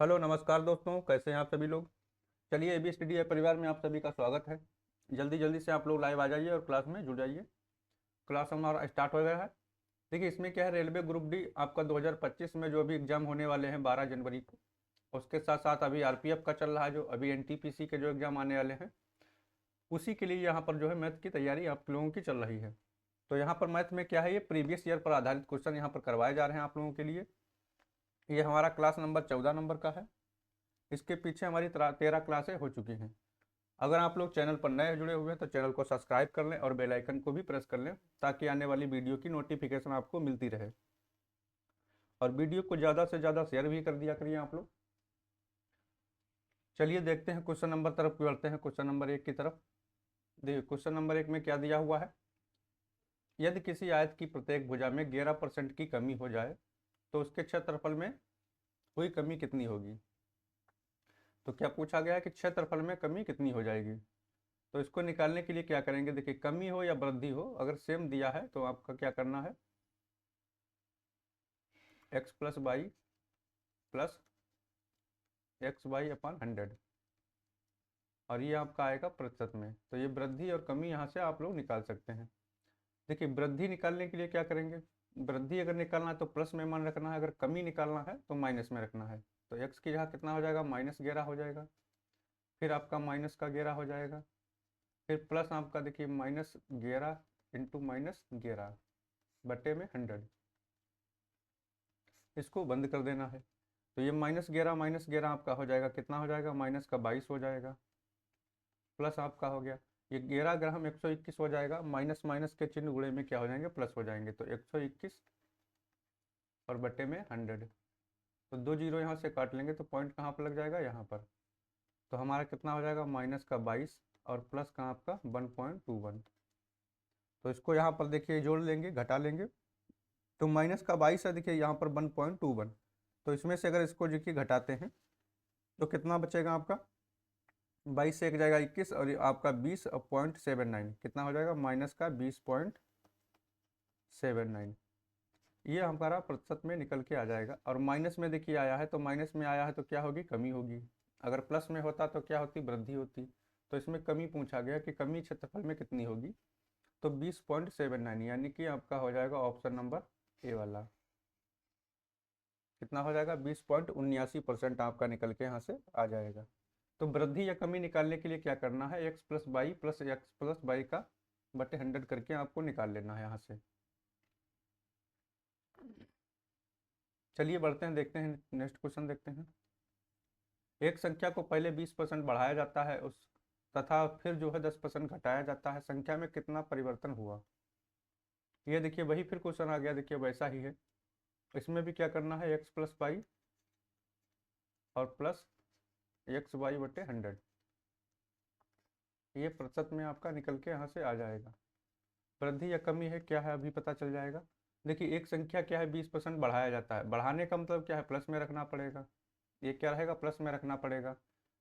Hello नमस्कार दोस्तों, कैसे हैं आप सभी लोग। चलिए एबी स्टडी परिवार में आप सभी का स्वागत है। जल्दी जल्दी से आप लोग लाइव आ जाइए और क्लास में जुड़ जाइए। क्लास हमारा स्टार्ट हो गया है। देखिए इसमें क्या है, रेलवे ग्रुप डी आपका 2025 में जो अभी एग्जाम होने वाले हैं 12 जनवरी को, उसके साथ साथ अभी आरपीएफ का चल रहा है, जो अभी एनटीपीसी के जो एग्जाम आने वाले हैं उसी के लिए यहाँ पर जो है मैथ की तैयारी आप लोगों की चल रही है। तो यहाँ पर मैथ में क्या है, ये प्रीवियस ईयर पर आधारित क्वेश्चन यहाँ पर करवाए जा रहे हैं आप लोगों के लिए। ये हमारा क्लास नंबर 14 नंबर का है। इसके पीछे हमारी 13 क्लासें हो चुकी हैं। अगर आप लोग चैनल पर नए जुड़े हुए हैं तो चैनल को सब्सक्राइब कर लें और बेल आइकन को भी प्रेस कर लें, ताकि आने वाली वीडियो की नोटिफिकेशन आपको मिलती रहे। और वीडियो को ज़्यादा से ज़्यादा शेयर भी कर दिया करिए आप लोग। चलिए देखते हैं क्वेश्चन नंबर तरफ बढ़ते हैं, क्वेश्चन नंबर 1 की तरफ। देखिए क्वेश्चन नंबर 1 में क्या दिया हुआ है। यदि किसी आयत की प्रत्येक भुजा में 11% की कमी हो जाए तो उसके क्षेत्रफल में हुई कमी कितनी होगी। तो क्या पूछा गया है कि क्षेत्रफल में कमी कितनी हो जाएगी। तो इसको निकालने के लिए क्या करेंगे, देखिए कमी हो या वृद्धि हो, अगर सेम दिया है तो आपका क्या करना है, x plus Y plus X Y अपन 100, और ये आपका आएगा प्रतिशत में। तो ये वृद्धि और कमी यहाँ से आप लोग निकाल सकते हैं। देखिए वृद्धि निकालने के लिए क्या करेंगे, वृद्धि अगर निकालना है तो प्लस में मान रखना है, अगर कमी निकालना है तो माइनस में रखना है। तो एक्स की जगह कितना हो जाएगा, -11 हो जाएगा। फिर आपका माइनस का 11 हो जाएगा। फिर प्लस आपका देखिए -11 इंटू -11 बटे में 100, इसको बंद कर देना है। तो ये -11 आपका हो जाएगा, कितना हो जाएगा, माइनस का 22 हो जाएगा। प्लस आपका हो गया ये 11 ग्राम 121 हो जाएगा, माइनस माइनस के चिन्ह गुणे में क्या हो जाएंगे, प्लस हो जाएंगे। तो 121 और बटे में 100। तो दो जीरो यहाँ से काट लेंगे तो पॉइंट कहाँ पर लग जाएगा, यहाँ पर। तो हमारा कितना हो जाएगा, माइनस का 22 और प्लस का आपका 1.21। तो इसको यहाँ पर देखिए जोड़ लेंगे, घटा लेंगे। तो माइनस का 22 है, देखिए यहाँ पर 1.21। तो इसमें से अगर इसको देखिए घटाते हैं तो कितना बचेगा आपका, 22 से एक जाएगा 21 और ये आपका 20 और 0.79 कितना हो जाएगा, माइनस का 20.79। ये हमारा प्रतिशत में निकल के आ जाएगा। और माइनस में देखिए आया है, तो माइनस में आया है तो क्या होगी, कमी होगी। अगर प्लस में होता तो क्या होती, वृद्धि होती। तो इसमें कमी पूछा गया कि कमी क्षेत्रफल में कितनी होगी। तो 20.79 यानी कि आपका हो जाएगा ऑप्शन नंबर ए वाला। कितना हो जाएगा, 20.79% आपका निकल के यहाँ से आ जाएगा। तो वृद्धि या कमी निकालने के लिए क्या करना है, x plus Y plus x plus y का बटे 100 करके आपको निकाल लेना है यहाँ से। चलिए बढ़ते हैं, देखते हैं नेक्स्ट क्वेश्चन देखते हैं। एक संख्या को पहले 20% बढ़ाया जाता है उस तथा फिर जो है 10% घटाया जाता है, संख्या में कितना परिवर्तन हुआ। ये देखिए वही फिर क्वेश्चन आ गया, देखिए वैसा ही है। इसमें भी क्या करना है, एक्स प्लस वाई और प्लस एक्स वाई बटे 100, ये प्रतिशत में आपका निकल के यहाँ से आ जाएगा। वृद्धि या कमी है क्या है, अभी पता चल जाएगा। देखिए एक संख्या क्या है, 20% बढ़ाया जाता है, बढ़ाने का मतलब क्या है, प्लस में रखना पड़ेगा। ये क्या रहेगा, प्लस में रखना पड़ेगा।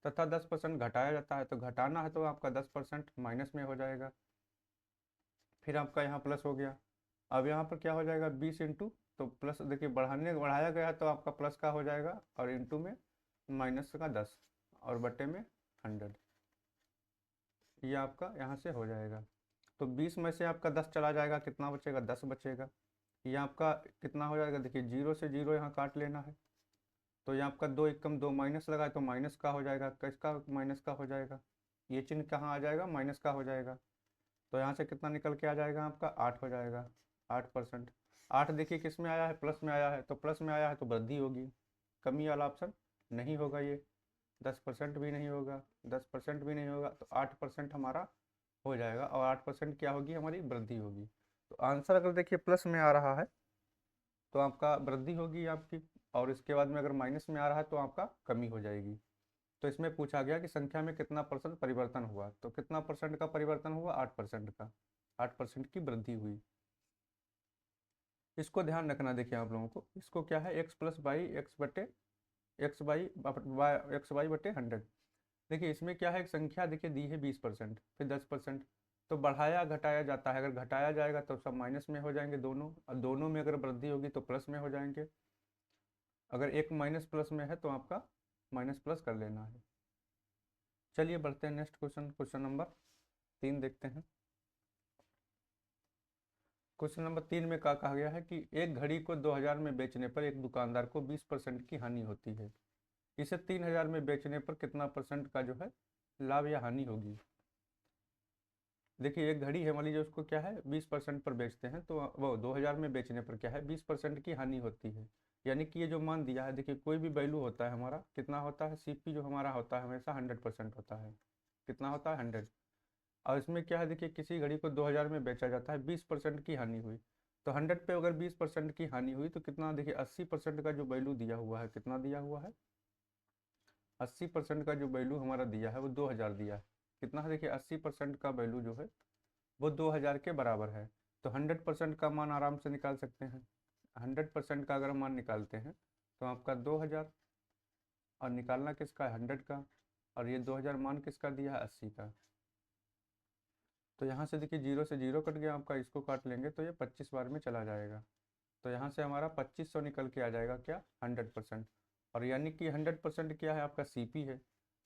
तथा 10% घटाया जाता है, तो घटाना है तो आपका 10% माइनस में हो जाएगा। फिर आपका यहाँ प्लस हो गया। अब यहाँ पर क्या हो जाएगा, 20 इंटू, तो प्लस देखिए बढ़ाया गया तो आपका प्लस का हो जाएगा, और इंटू में माइनस का 10 और बटे में 100, ये आपका यहाँ से हो जाएगा। तो 20 में से आपका 10 चला जाएगा, कितना बचेगा, 10 बचेगा। ये आपका कितना हो जाएगा, देखिए जीरो से जीरो यहाँ काट लेना है। तो ये आपका दो एकम दो माइनस लगा है तो माइनस का हो जाएगा, किसका माइनस का हो जाएगा, ये चिन्ह कहाँ आ जाएगा, माइनस का हो जाएगा। तो यहाँ से कितना निकल के आ जाएगा आपका, 8 हो जाएगा, 8%। 8 देखिए किस में आया है, प्लस में आया है, तो प्लस में आया है तो वृद्धि होगी। कमी वाला ऑप्शन नहीं होगा ये। 10% भी नहीं होगा, 10% भी नहीं होगा, तो 8% हमारा हो जाएगा। और 8% क्या होगी, हमारी वृद्धि होगी। तो आंसर अगर देखिए प्लस में आ रहा है तो आपका वृद्धि होगी आपकी, और इसके बाद में अगर माइनस में आ रहा है तो आपका कमी हो जाएगी। तो इसमें पूछा गया कि संख्या में कितना परसेंट परिवर्तन हुआ, तो कितना परसेंट का परिवर्तन हुआ, 8% का, 8% की वृद्धि हुई। इसको ध्यान रखना, देखिए आप लोगों को, इसको क्या है, एक्स प्लस वाई एक्स बटे एक्स वाई बटे 100। देखिए इसमें क्या है, एक संख्या देखिए दी है 20%, फिर 10%। तो बढ़ाया घटाया जाता है, अगर घटाया जाएगा तो सब माइनस में हो जाएंगे दोनों, और दोनों में अगर वृद्धि होगी तो प्लस में हो जाएंगे। अगर एक माइनस प्लस में है तो आपका माइनस प्लस कर लेना है। चलिए बढ़ते हैं नेक्स्ट क्वेश्चन, क्वेश्चन नंबर 3 देखते हैं। क्वेश्चन नंबर 3 में क्या कहा गया है कि एक घड़ी को 2000 में बेचने पर एक दुकानदार को 20% की हानि होती है, इसे 3000 में बेचने पर कितना परसेंट का जो है लाभ या हानि होगी। देखिए एक घड़ी है, मान लीजिए उसको क्या है 20% पर बेचते हैं, तो वो 2000 में बेचने पर क्या है 20% की हानि होती है। यानी कि ये जो मान दिया है, देखिए कोई भी वैल्यू होता है हमारा कितना होता है, सीपी जो हमारा होता है हमेशा 100% होता है। कितना होता है 100। और इसमें क्या है, देखिए किसी घड़ी को 2000 में बेचा जाता है, 20% की हानि हुई, तो 100 पे अगर 20% की हानि हुई तो कितना, देखिए 80% का जो वैल्यू दिया हुआ है, कितना दिया हुआ है 80% का जो वैल्यू हमारा दिया है वो 2000 दिया है। कितना है, देखिए 80% का वैल्यू जो है वो 2000 के बराबर है। तो 100% का मान आराम से निकाल सकते हैं। 100% का अगर मान निकालते हैं तो आपका 2000, और निकालना किसका है 100 का, और ये 2000 मान किसका दिया है 80 का। तो यहाँ से देखिए जीरो से जीरो कट गया आपका, इसको काट लेंगे तो ये 25 बार में चला जाएगा। तो यहाँ से हमारा 2500 निकल के आ जाएगा क्या 100%। और यानी कि 100% क्या है आपका सीपी है,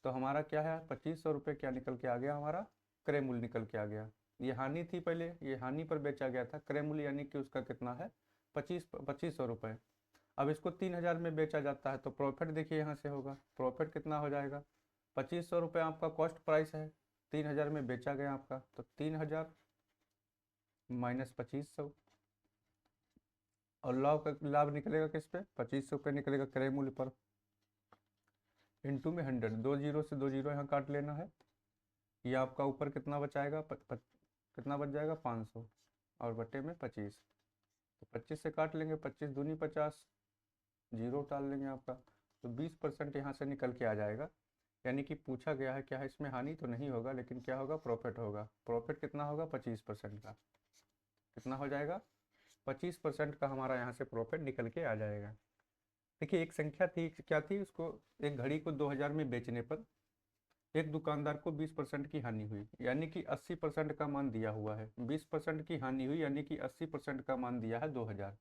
तो हमारा क्या है 2500 रुपये क्या निकल के आ गया हमारा, क्रय मूल्य निकल के आ गया। ये हानि थी पहले, ये हानि पर बेचा गया था, क्रय मूल्य यानी कि उसका कितना है 2500 रुपये। अब इसको 3000 में बेचा जाता है तो प्रॉफिट देखिए यहाँ से होगा, प्रॉफिट कितना हो जाएगा 2500 रुपये आपका कॉस्ट प्राइस है, 3000 में बेचा गया आपका, तो 3000 माइनस 2500, और लाभ निकलेगा किस पे 2500 पे निकलेगा क्रय मूल्य पर, इंटू में 100, दो जीरो से दो जीरो यहाँ काट लेना है। ये आपका ऊपर कितना बचाएगा कितना बच जाएगा 500, और बटे में 25, तो 25 से काट लेंगे, 25 दूनी 50, जीरो डाल लेंगे आपका, तो 20% यहाँ से निकल के आ जाएगा। यानी कि पूछा गया है क्या है, इसमें हानि तो नहीं होगा लेकिन क्या होगा प्रॉफिट होगा। प्रॉफिट कितना होगा 25% का, कितना हो जाएगा 25% का हमारा यहाँ से प्रॉफिट निकल के आ जाएगा। देखिए एक संख्या थी, क्या थी, उसको एक घड़ी को 2000 में बेचने पर एक दुकानदार को 20% की हानि हुई, यानी कि 80% का मान दिया हुआ है, 20% की हानि हुई यानी कि 80% का मान दिया है 2000।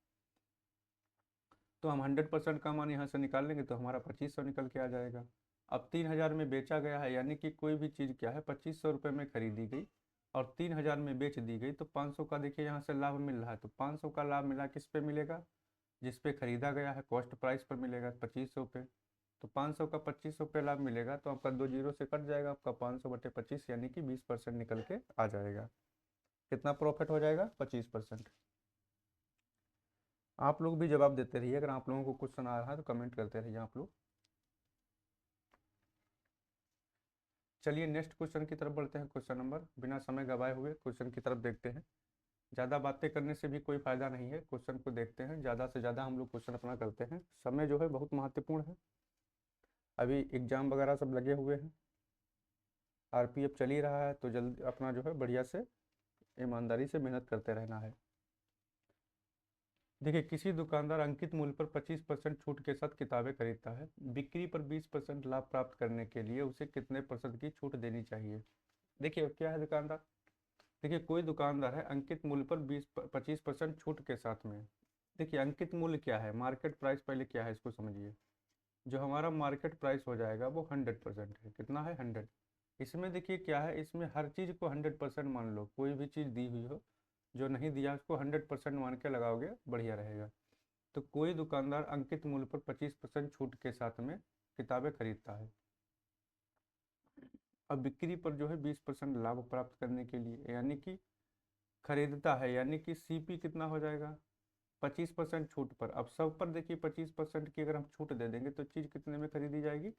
तो हम 100% का मान यहाँ से निकाल लेंगे तो हमारा 2500 निकल के आ जाएगा। अब 3000 में बेचा गया है, यानी कि कोई भी चीज़ क्या है 2500 रुपये में खरीदी गई और 3000 में बेच दी गई, तो 500 का देखिए यहाँ से लाभ मिल रहा है। तो 500 का लाभ मिला किस पे मिलेगा, जिस पे खरीदा गया है कॉस्ट प्राइस पर मिलेगा 2500 पे। तो 500 का 2500 पे लाभ मिलेगा, तो आपका दो जीरो से कट जाएगा, आपका 500 बटे 25 यानी कि 20% निकल के आ जाएगा। कितना प्रॉफिट हो जाएगा 25%। आप लोग भी जवाब देते रहिए, अगर आप लोगों को क्वेश्चन आ रहा है तो कमेंट करते रहिए आप लोग। चलिए नेक्स्ट क्वेश्चन की तरफ बढ़ते हैं, क्वेश्चन नंबर, बिना समय गवाए हुए क्वेश्चन की तरफ देखते हैं। ज़्यादा बातें करने से भी कोई फ़ायदा नहीं है, क्वेश्चन को देखते हैं, ज़्यादा से ज़्यादा हम लोग क्वेश्चन अपना करते हैं। समय जो है बहुत महत्वपूर्ण है, अभी एग्जाम वगैरह सब लगे हुए हैं, आरपीएफ चल ही रहा है, तो जल्द अपना जो है बढ़िया से ईमानदारी से मेहनत करते रहना है। देखिए किसी दुकानदार अंकित मूल्य पर 25% छूट के साथ किताबें खरीदता है, बिक्री पर 20% लाभ प्राप्त करने के लिए उसे कितने % की छूट देनी चाहिए। देखिए क्या है दुकानदार, देखिए कोई दुकानदार है अंकित मूल्य पर 25% छूट के साथ में। देखिए अंकित मूल्य क्या है, मार्केट प्राइस पहले क्या है इसको समझिए। जो हमारा मार्केट प्राइस हो जाएगा वो 100% है, कितना है 100। इसमें देखिए क्या है, इसमें हर चीज़ को 100% मान लो, कोई भी चीज़ दी हुई हो, जो नहीं दिया उसको 100% मान के लगाओगे बढ़िया रहेगा। तो कोई दुकानदार अंकित मूल्य पर 25% छूट के साथ में किताबें खरीदता है, अब बिक्री पर जो है 20% लाभ प्राप्त करने के लिए, यानी कि खरीदता है, यानी कि सीपी कितना हो जाएगा 25% छूट पर। अब सब पर देखिए 25% की अगर हम छूट दे देंगे तो चीज़ कितने में खरीदी जाएगी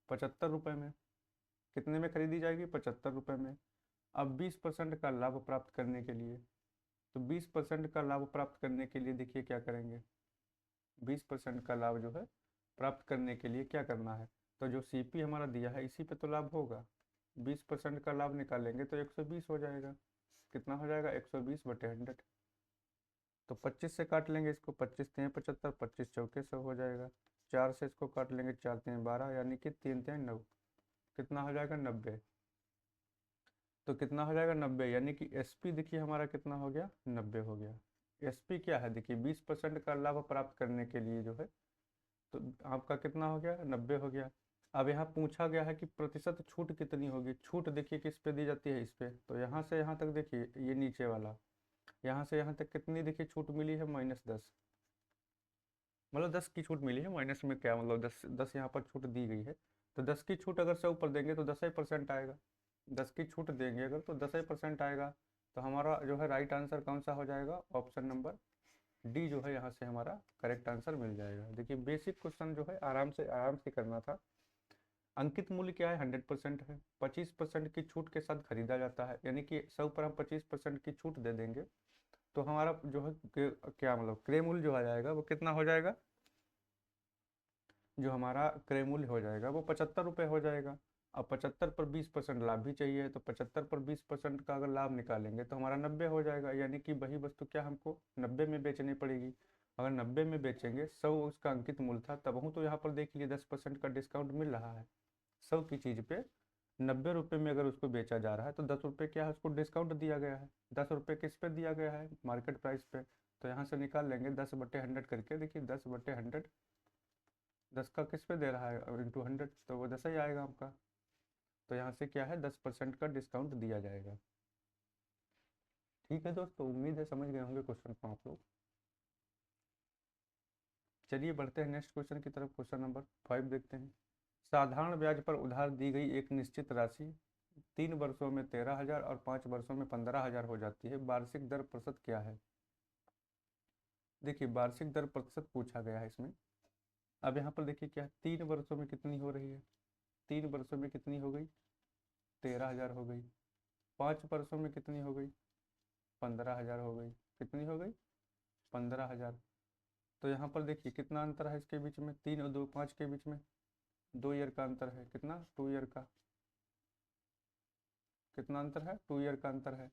75 रुपये में। कितने में खरीदी जाएगी 75 रुपये में। अब 20% का लाभ प्राप्त करने के लिए, तो 20% का लाभ प्राप्त करने के लिए देखिए क्या करेंगे, 20% का लाभ जो है प्राप्त करने के लिए क्या करना है, तो जो सीपी हमारा दिया है इसी पे तो लाभ होगा, 20% का लाभ निकालेंगे तो 120 हो जाएगा। कितना हो जाएगा 120 बटे 100, तो 25 से काट लेंगे इसको, 25 तें 75, 25 चौके 100 हो जाएगा। 4 से इसको काट लेंगे, 4 तें 12, यानी कि 3 तें 9, कितना हो जाएगा 90। तो कितना हो जाएगा 90, यानी कि एसपी देखिए हमारा कितना हो गया 90 हो गया। एसपी क्या है, देखिए 20% का लाभ प्राप्त करने के लिए जो है, तो आपका कितना हो गया 90 हो गया। अब यहाँ पूछा गया है कि प्रतिशत छूट कितनी होगी। छूट देखिए किस पे दी जाती है, इस पे। तो यहाँ से यहाँ तक देखिए, ये नीचे वाला, यहाँ से यहाँ तक कितनी देखिए छूट मिली है, -10। मतलब 10 की छूट मिली है, माइनस में क्या मतलब 10 यहाँ पर छूट दी गई है। तो 10 की छूट अगर 100 ऊपर देंगे तो 10% आएगा। 10 की छूट देंगे अगर तो 10% आएगा। तो हमारा जो है राइट आंसर कौन सा हो जाएगा, ऑप्शन नंबर डी जो है यहाँ से हमारा करेक्ट आंसर मिल जाएगा। देखिए बेसिक क्वेश्चन जो है आराम से करना था। अंकित मूल्य क्या है, 100% है। 25% की छूट के साथ खरीदा जाता है, यानी कि 100 पर हम 25% की छूट दे देंगे तो हमारा जो है क्या मतलब क्रय मूल्य जो आ जाएगा वो कितना हो जाएगा, जो हमारा क्रय मूल्य हो जाएगा वो 75 रुपये हो जाएगा। अब 75 पर 20% लाभ भी चाहिए, तो 75 पर 20% का अगर लाभ निकालेंगे तो हमारा 90 हो जाएगा, यानी कि वही वस्तु क्या हमको 90 में बेचनी पड़ेगी। अगर 90 में बेचेंगे, 100 उसका अंकित मूल्य था, तब हूँ तो यहाँ पर देख लीजिए 10% का डिस्काउंट मिल रहा है। 100 की चीज़ पे 90 रुपये में अगर उसको बेचा जा रहा है तो 10 रुपये क्या है, उसको डिस्काउंट दिया गया है। 10 रुपये किस पे दिया गया है, मार्केट प्राइस पे। तो यहाँ से निकाल लेंगे 10/100 करके, देखिए 10/100, 10 का किस पे दे रहा है, इंटू 100, तो वो 10 ही आएगा आपका। तो यहाँ से क्या है, 10% का डिस्काउंट दिया जाएगा। ठीक है दोस्तों, उम्मीद है समझ गए होंगे क्वेश्चन को आप लोग। चलिए बढ़ते हैं नेक्स्ट क्वेश्चन की तरफ। क्वेश्चन नंबर 5 देखते हैं। साधारण ब्याज पर उधार दी गई एक निश्चित राशि 3 वर्षों में 13,000 और 5 वर्षों में 15,000 हो जाती है। वार्षिक दर प्रतिशत क्या है। देखिए वार्षिक दर प्रतिशत पूछा गया है इसमें। अब यहाँ पर देखिए क्या है, 3 वर्षों में कितनी हो रही है, 3 वर्षों में कितनी हो गई, 13,000 हो गई। 5 वर्षों में कितनी हो गई, 15,000 हो गई। कितनी हो गई, 15,000। तो यहाँ पर देखिए कितना अंतर है इसके बीच में, 3 और 2, 5 के बीच में 2 ईयर का अंतर है। कितना, 2 ईयर का। कितना अंतर है, 2 ईयर का अंतर है।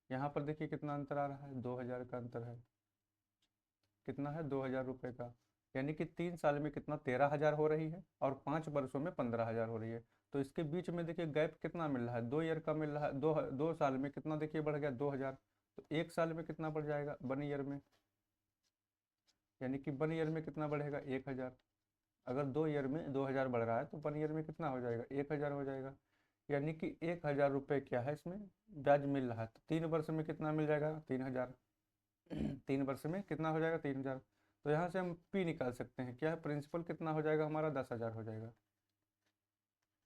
यहाँ पर देखिए कितना अंतर आ रहा है, 2,000 का अंतर है। कितना है, 2,000 रुपये का। यानी कि 3 साल में कितना, 13,000 हो रही है और 5 वर्षों में 15,000 हो रही है। तो इसके बीच में देखिए गैप कितना मिल रहा है, 2 ईयर का मिल रहा है। 2 साल में कितना देखिए बढ़ गया, 2,000। तो 1 साल में कितना बढ़ जाएगा, 1 ईयर में, यानी कि 1 ईयर में कितना बढ़ेगा, 1,000। अगर 2 ईयर में 2,000 बढ़ रहा है तो 1 ईयर में कितना हो जाएगा, 1,000 हो जाएगा। यानी कि 1,000 रुपये क्या है इसमें ब्याज मिल रहा है। तो 3 वर्ष में कितना मिल जाएगा, 3,000। 3 वर्ष में कितना हो जाएगा, 3,000। तो यहाँ से हम पी निकाल सकते हैं, क्या है, प्रिंसिपल कितना हो जाएगा हमारा, 10,000 हो जाएगा।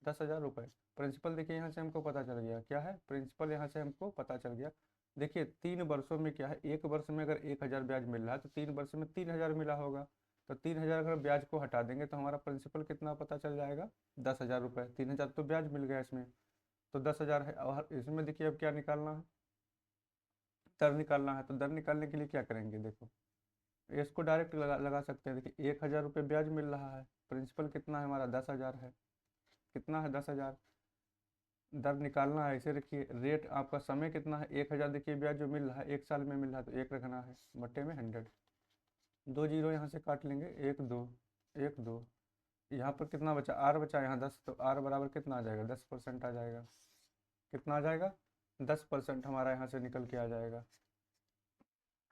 10,000 रुपये प्रिंसिपल। देखिए यहाँ से हमको पता चल गया, क्या है, प्रिंसिपल यहाँ से हमको पता चल गया। देखिए 3 वर्षों में क्या है, 1 वर्ष में अगर 1,000 ब्याज मिल रहा है तो 3 वर्ष में 3,000 मिला होगा। तो 3,000 अगर ब्याज को हटा देंगे तो हमारा प्रिंसिपल कितना पता चल जाएगा, 10,000 रुपये। 3,000 तो ब्याज मिल गया इसमें, तो 10,000 है। और इसमें देखिए अब क्या निकालना है, दर निकालना है। तो दर निकालने के लिए क्या करेंगे, देखो इसको डायरेक्ट लगा सकते हैं। देखिए 1,000 रुपये ब्याज मिल रहा है, प्रिंसिपल कितना है हमारा, 10,000 है। कितना है, 10,000। दर निकालना है, इसे रखिए। रेट आपका समय कितना है, 1,000 देखिए ब्याज जो मिल रहा है 1 साल में मिल रहा है, तो 1 रखना है, बट्टे में 100। 2 जीरो यहाँ से काट लेंगे, 1 2, 1 2। यहाँ पर कितना बचा, आर बचा यहाँ 10, तो आर बराबर कितना आ जाएगा, 10% आ जाएगा। कितना आ जाएगा, 10% हमारा यहाँ से निकल के आ जाएगा।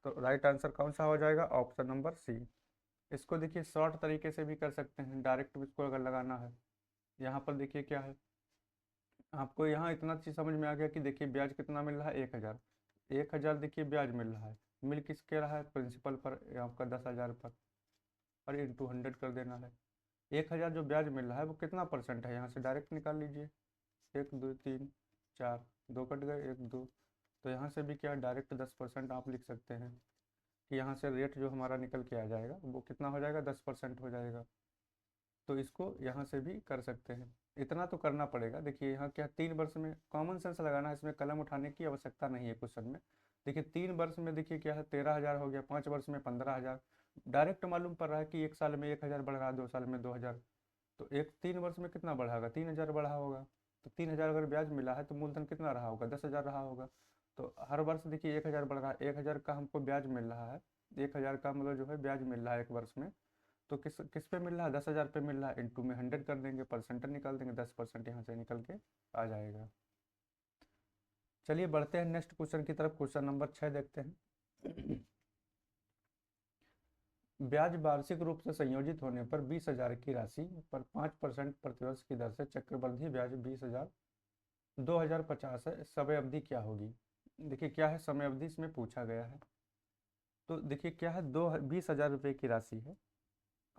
तो राइट आंसर कौन सा हो जाएगा, ऑप्शन नंबर सी। इसको देखिए शॉर्ट तरीके से भी कर सकते हैं, डायरेक्ट इसको अगर लगाना है। यहाँ पर देखिए क्या है, आपको यहाँ इतना चीज़ समझ में आ गया कि देखिए ब्याज कितना मिल रहा है, 1,000। 1,000 देखिए ब्याज मिल रहा है, मिल किसके रहा है, प्रिंसिपल पर, आपका 10,000 पर। और इंटू 100 कर देना है। 1,000 जो ब्याज मिल रहा है वो कितना परसेंट है, यहाँ से डायरेक्ट निकाल लीजिए। 1 2 3 4, 2 कट गए, 1 2। तो यहाँ से भी क्या डायरेक्ट 10% आप लिख सकते हैं कि यहाँ से रेट जो हमारा निकल के आ जाएगा वो कितना हो जाएगा, 10% हो जाएगा। तो इसको यहाँ से भी कर सकते हैं। इतना तो करना पड़ेगा। देखिए यहाँ क्या, 3 वर्ष में कॉमन सेंस लगाना है, इसमें कलम उठाने की आवश्यकता नहीं है क्वेश्चन में। देखिए 3 वर्ष में देखिए क्या है, 13,000 हो गया, 5 वर्ष में 15,000। डायरेक्ट मालूम पड़ रहा है कि 1 साल में 1,000 बढ़ रहा है, 2 साल में 2,000। तो 3 वर्ष में कितना बढ़ा होगा, 3,000 बढ़ा होगा। तो 3,000 अगर ब्याज मिला है तो मूलधन कितना रहा होगा, 10,000 रहा होगा। तो हर वर्ष देखिए 1,000 बढ़ रहा है, 1,000 का हमको ब्याज मिल रहा है। 1,000 का मतलब जो है ब्याज मिल रहा है 1 वर्ष में। तो किस किस पे मिल रहा है, 10,000 पे मिल रहा है। इंटू में 100 कर देंगे, परसेंटेज निकाल देंगे, 10% यहाँ से निकल के आ जाएगा। चलिए बढ़ते हैं नेक्स्ट क्वेश्चन की तरफ। क्वेश्चन नंबर 6 देखते हैं। ब्याज वार्षिक रूप से संयोजित होने पर 20,000 की राशि पर 5% प्रतिवर्ष की दर से चक्रवृद्धि ब्याज 20,000 2050 है। समय अवधि क्या होगी? देखिए क्या है समय अवधि इसमें पूछा गया है। तो देखिए क्या है, 20,000 रुपये की राशि है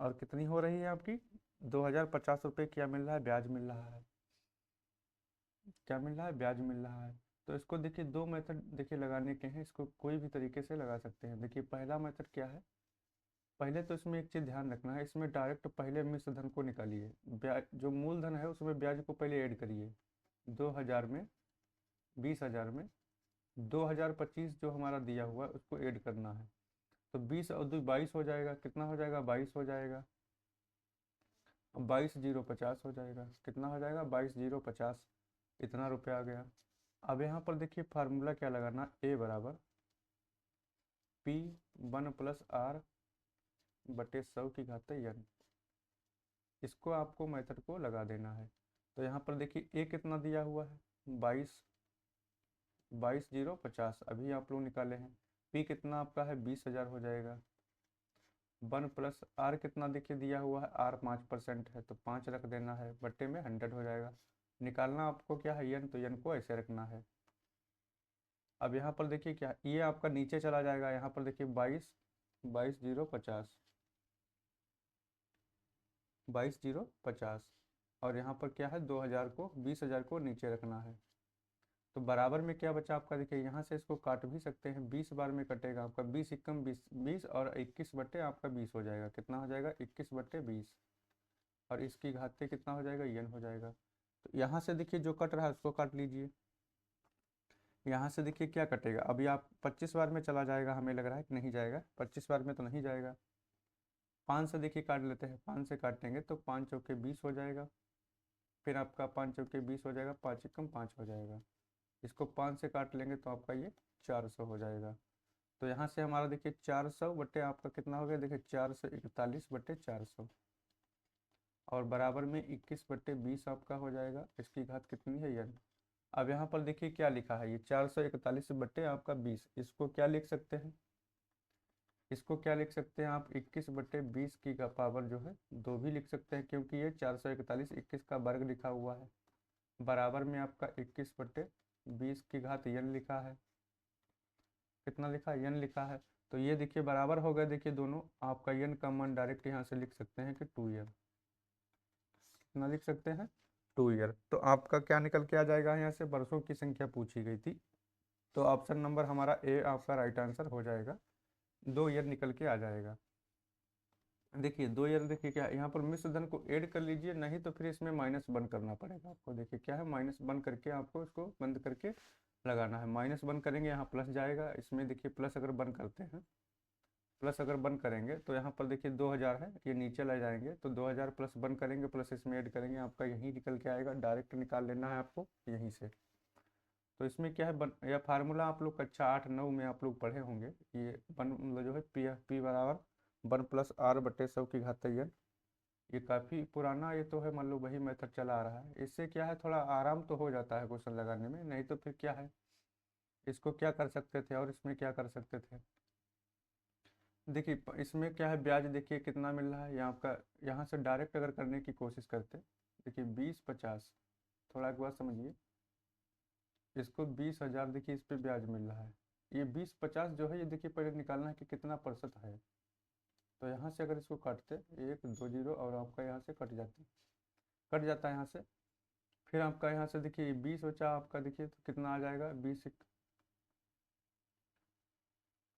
और कितनी हो रही है आपकी 2050 रुपये। क्या मिल रहा है? ब्याज मिल रहा है। क्या मिल रहा है? ब्याज मिल रहा है। तो इसको देखिए दो मेथड देखिए लगाने के हैं, इसको कोई भी तरीके से लगा सकते हैं। देखिए पहला मेथड क्या है, पहले तो इसमें एक चीज़ ध्यान रखना है, इसमें डायरेक्ट पहले मिश्र धन को निकालिए। ब्याज जो मूलधन है उसमें ब्याज को पहले ऐड करिए। 2,000 में 20,000 में 2025 जो हमारा दिया हुआ है उसको ऐड करना है। तो 20 और 2 22 हो जाएगा। कितना हो जाएगा? 22 हो जाएगा। अब 22,050 हो जाएगा। कितना हो जाएगा? 22,050। इतना रुपया आ गया। अब यहाँ पर देखिए फार्मूला क्या लगाना, ए बराबर P1 प्लस आर बटे 100 की घात n। इसको आपको मेथड को लगा देना है। तो यहाँ पर देखिए ए कितना दिया हुआ है? 22,050 अभी आप लोग निकाले हैं। पी कितना आपका है? 20,000 हो जाएगा। 1 प्लस आर कितना देखिए दिया हुआ है? आर 5% है तो 5 रख देना है, बट्टे में 100 हो जाएगा। निकालना आपको क्या है? यन। तो यन को ऐसे रखना है। अब यहाँ पर देखिए क्या, ये आपका नीचे चला जाएगा। यहाँ पर देखिए 22,050 22,050 और यहाँ पर क्या है 2,000 को 20,000 को नीचे रखना है। तो बराबर में क्या बचा आपका? देखिए यहाँ से इसको काट भी सकते हैं, 20 बार में कटेगा आपका 20 एकम 20 20 और 21 बट्टे आपका 20 हो जाएगा। कितना हो जाएगा? 21 बट्टे 20 और इसकी घाते कितना हो जाएगा? यन हो जाएगा। तो यहाँ से देखिए जो कट रहा है उसको काट लीजिए। यहाँ से देखिए क्या कटेगा, अभी आप 25 बार में चला जाएगा, हमें लग रहा है कि नहीं जाएगा, 25 बार में तो नहीं जाएगा। 5 से देखिए काट लेते हैं, 5 से काटेंगे तो 5 चौके 20 हो जाएगा। फिर आपका 5 चौके 20 हो जाएगा, 5 एकम 5 हो जाएगा। इसको 5 से काट लेंगे तो आपका ये 400 हो जाएगा। तो यहाँ से हमारा देखिए 400 बट्टे आपका कितना हो गया? देखिए 441 बट्टे 400 और बराबर में 21 बट्टे 20 आपका हो जाएगा। इसकी घात कितनी है? यन। अब यहाँ पर देखिए क्या लिखा है, ये 441 बट्टे आपका 20। इसको क्या लिख सकते हैं? इसको क्या लिख सकते हैं आप? 21 बट्टे 20 की का पावर जो है 2 भी लिख सकते हैं, क्योंकि ये 441 21 का वर्ग लिखा हुआ है। बराबर में आपका 21 बट्टे 20 की घात यन लिखा है। कितना लिखा है? यन लिखा है। तो ये देखिए बराबर हो गया। देखिए दोनों आपका यन का मान डायरेक्ट यहाँ से लिख सकते हैं कि 2 ईयर। कितना लिख सकते हैं? 2 ईयर। तो आपका क्या निकल के आ जाएगा? यहाँ से वर्षों की संख्या पूछी गई थी, तो ऑप्शन नंबर हमारा ए आपका राइट आंसर हो जाएगा। 2 ईयर निकल के आ जाएगा। देखिए 2 ईयर, देखिए क्या यहाँ पर मिश्र धन को ऐड कर लीजिए, नहीं तो फिर इसमें माइनस बंद करना पड़ेगा आपको। देखिए क्या है, माइनस बंद करके आपको इसको बंद करके लगाना है। माइनस बंद करेंगे यहाँ प्लस जाएगा, इसमें देखिए प्लस अगर बंद करते हैं, प्लस अगर बंद करेंगे तो यहाँ पर देखिए 2,000 है, ये नीचे ले जाएंगे तो 2,000 प्लस बंद करेंगे, प्लस इसमें ऐड करेंगे, आपका यहीं निकल के आएगा। डायरेक्ट निकाल लेना है आपको यहीं से। तो इसमें क्या है यह फार्मूला आप लोग कक्षा 8-9 में आप लोग पढ़े होंगे। ये मतलब जो है पी बराबर 1 प्लस आर बटे 100 की घात n। ये काफ़ी पुराना ये तो है, मान लो वही मेथड चला आ रहा है। इससे क्या है थोड़ा आराम तो हो जाता है क्वेश्चन लगाने में, नहीं तो फिर क्या है, इसको क्या कर सकते थे और इसमें क्या कर सकते थे। देखिए इसमें क्या है, ब्याज देखिए कितना मिल रहा है यहाँ आपका। यहाँ से डायरेक्ट अगर करने की कोशिश करते, देखिए 20-50, थोड़ा एक बार समझिए। इसको 20,000 देखिए इस पे ब्याज मिल रहा है। ये 20-50 जो है ये देखिए पहले निकालना है कि कितना प्रतिशत है। तो यहाँ से अगर इसको काटते, 1 2 0 और आपका यहाँ से कट जाते, कट जाता है यहाँ से। फिर आपका यहाँ से देखिए 20 बचा आपका, देखिए तो कितना आ जाएगा?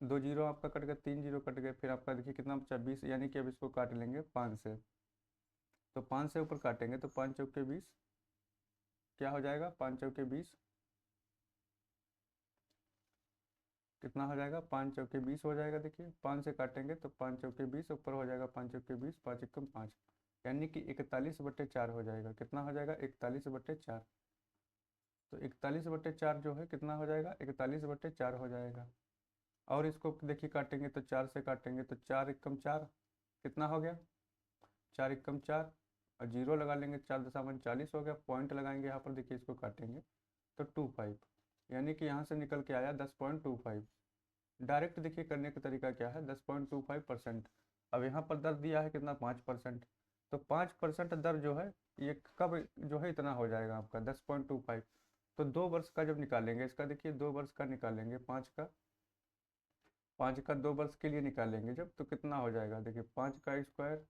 2 जीरो आपका कट गया, 3 जीरो कट गए, फिर आपका देखिए कितना बचा? 20। यानी कि अब इसको काट लेंगे 5 से। तो 5 से ऊपर काटेंगे तो 5 चौके 20, क्या हो जाएगा? 5 चौके 20 कितना हो जाएगा? 5 चौके 20 हो जाएगा। देखिए 5 से काटेंगे तो 5 चौके 20 ऊपर हो जाएगा 5 चौके 20, 5 एकम 5, यानी कि 41/4 हो जाएगा। कितना हो जाएगा? 41/4। तो 41/4 जो है कितना हो जाएगा? 41/4 हो जाएगा। और इसको देखिए काटेंगे तो 4 से काटेंगे तो 4 एकम 4 कितना हो गया? 4 एकम 4 और जीरो लगा लेंगे, 4 दशमलव 40 हो गया। पॉइंट लगाएंगे यहाँ पर, देखिए इसको काटेंगे तो 25, यानी कि यहाँ से निकल के आया 10.25। डायरेक्ट देखिए करने का तरीका क्या है, 10.25%। अब यहाँ पर दर दिया है कितना 5%। तो 5% दर जो है ये कब जो है इतना हो जाएगा आपका 10.25। तो 2 वर्ष का जब निकालेंगे इसका, देखिए 2 वर्ष का निकालेंगे, 5 का 2 वर्ष के लिए निकालेंगे जब, तो कितना हो जाएगा, देखिए 5 का स्क्वायर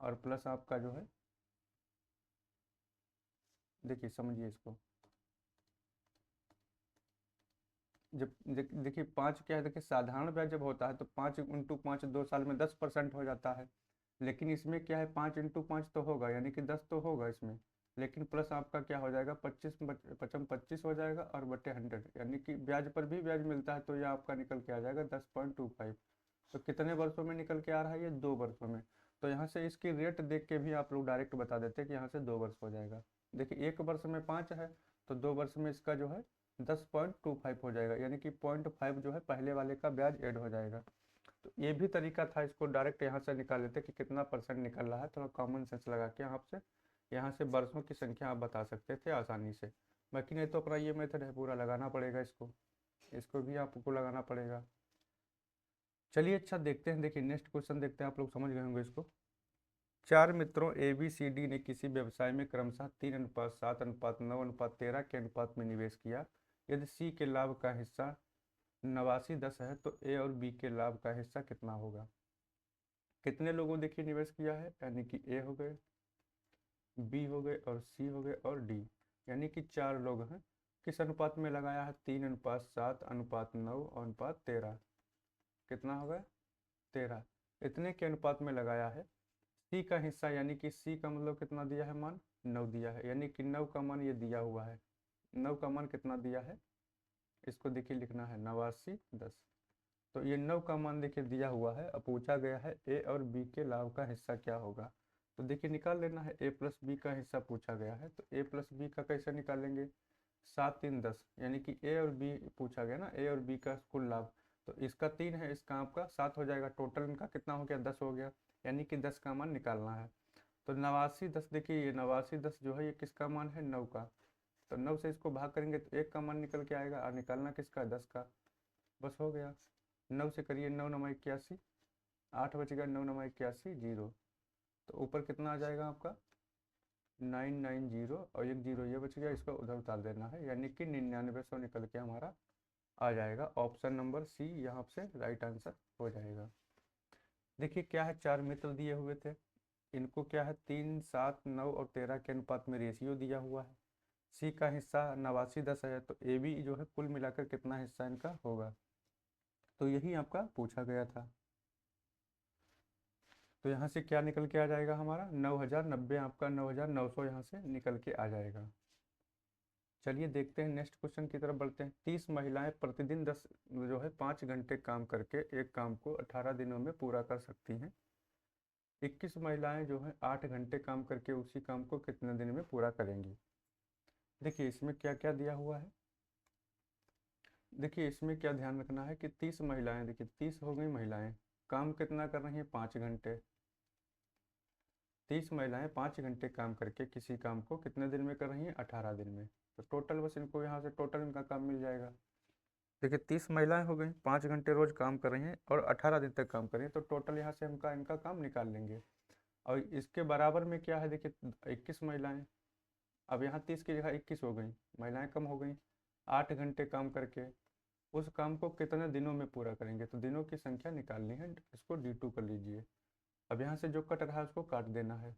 और प्लस आपका जो है, देखिए समझिए इसको, जब देखिए 5 क्या है, देखिए साधारण ब्याज जब होता है तो 5 × 5 2 साल में 10% हो जाता है। लेकिन इसमें क्या है, 5 × 5 तो होगा, यानी कि 10 तो होगा इसमें। लेकिन प्लस आपका क्या हो जाएगा, 25 हो जाएगा और बटे 100, यानी कि ब्याज पर भी ब्याज मिलता है, तो ये आपका निकल के आ जाएगा 10.25। तो कितने वर्षों में निकल के आ रहा है, ये 2 वर्षों में। तो यहाँ से इसकी रेट देख के भी आप लोग डायरेक्ट बता देते हैं कि यहाँ से 2 वर्ष हो जाएगा। देखिए 1 वर्ष में 5 है, तो 2 वर्ष में इसका जो है 10.25 हो जाएगा, यानी कि 0.5 जो है पहले वाले का ब्याज ऐड हो जाएगा। तो ये भी तरीका था, इसको डायरेक्ट यहाँ से निकाल लेते कि कितना परसेंट निकल रहा है, थोड़ा कॉमन सेंस लगा के यहाँ से वर्षों की संख्या आप बता सकते थे आसानी से। बाकी नहीं तो अपना ये मेथड है, पूरा लगाना पड़ेगा इसको, इसको भी आपको लगाना पड़ेगा। चलिए अच्छा देखते हैं, देखिए नेक्स्ट क्वेश्चन देखते हैं, आप लोग समझ गए होंगे इसको। 4 मित्रों ABCD ने किसी व्यवसाय में क्रमशः 3:7:9:13 के अनुपात में निवेश किया। यदि C के लाभ का हिस्सा 89:10 है तो A और B के लाभ का हिस्सा कितना होगा। कितने लोगों देखिए निवेश किया है, यानी कि A हो गए, B हो गए और C हो गए और D, यानी कि 4 लोग हैं। किस अनुपात में लगाया है, 3:7:9:13। कितना हो गया, 13। इतने के अनुपात में लगाया है। सी का हिस्सा, यानी कि सी का मतलब कितना दिया है मान, 9 दिया है, यानी कि 9 का मान ये दिया हुआ है। 9 का मान कितना दिया है, इसको देखिए लिखना है 89:10। तो ये 9 का मान देखिए दिया हुआ है। अब पूछा गया है ए और बी के लाभ का हिस्सा क्या होगा। तो देखिए निकाल लेना है, ए प्लस बी का हिस्सा पूछा गया है, तो ए प्लस बी का कैसे निकालेंगे, 7×3=10, यानी कि ए और बी पूछा गया ना, ए और बी का कुल लाभ। तो इसका 3 है, इसका आपका 7 हो जाएगा, टोटल इनका कितना हो गया, 10 हो गया, यानी कि 10 का मान निकालना है। तो 89:10, देखिए ये 89:10 जो है ये किसका मान है, 9 का। तो 9 से इसको भाग करेंगे तो 1 का मान निकल के आएगा, और निकालना किसका, 10 का। बस हो गया, 9 से करिए, 9×9=81, 8 बचेगा, 9×9=81, 0। तो ऊपर कितना आ जाएगा आपका 990, और एक जीरो ये बच गया, इसको उधर उतार देना है, यानी कि 9900 निकल के हमारा आ जाएगा। ऑप्शन नंबर सी यहाँ से राइट आंसर हो जाएगा। देखिए क्या है, 4 मित्र दिए हुए थे, इनको क्या है 3, 7, 9 और 13 के अनुपात में रेशियो दिया हुआ है। सी का हिस्सा 89:10 है, तो ए बी जो है कुल मिलाकर कितना हिस्सा इनका होगा, तो यही आपका पूछा गया था। तो यहाँ से क्या निकल के आ जाएगा हमारा 9090, आपका 9900 यहाँ से निकल के आ जाएगा। चलिए देखते हैं नेक्स्ट क्वेश्चन की तरफ बढ़ते हैं। 30 महिलाएं प्रतिदिन 5 घंटे काम करके एक काम को 18 दिनों में पूरा कर सकती हैं। 21 महिलाएं जो है 8 घंटे काम करके उसी काम को कितने दिन में पूरा करेंगी। देखिए इसमें क्या क्या दिया हुआ है, देखिए इसमें क्या ध्यान रखना है कि 30 महिलाएं, देखिए 30 हो गई महिलाएं, काम कितना कर रही हैं, 5 घंटे। 30 महिलाएं 5 घंटे काम करके किसी काम को कितने दिन में कर रही हैं, 18 दिन में। तो टोटल बस इनको यहाँ से टोटल इनका काम मिल जाएगा। देखिए 30 महिलाएं हो गई, 5 घंटे रोज काम कर रही हैं और 18 दिन तक काम कर रही हैं, तो टोटल यहाँ से हमका इनका काम निकाल लेंगे। और इसके बराबर में क्या है, देखिए 21 महिलाएं, अब यहाँ 30 की जगह 21 हो गई, महिलाएं कम हो गई। 8 घंटे काम करके उस काम को कितने दिनों में पूरा करेंगे, तो दिनों की संख्या निकालनी है, इसको D2 कर लीजिए। अब यहाँ से जो कट रहा है उसको काट देना है,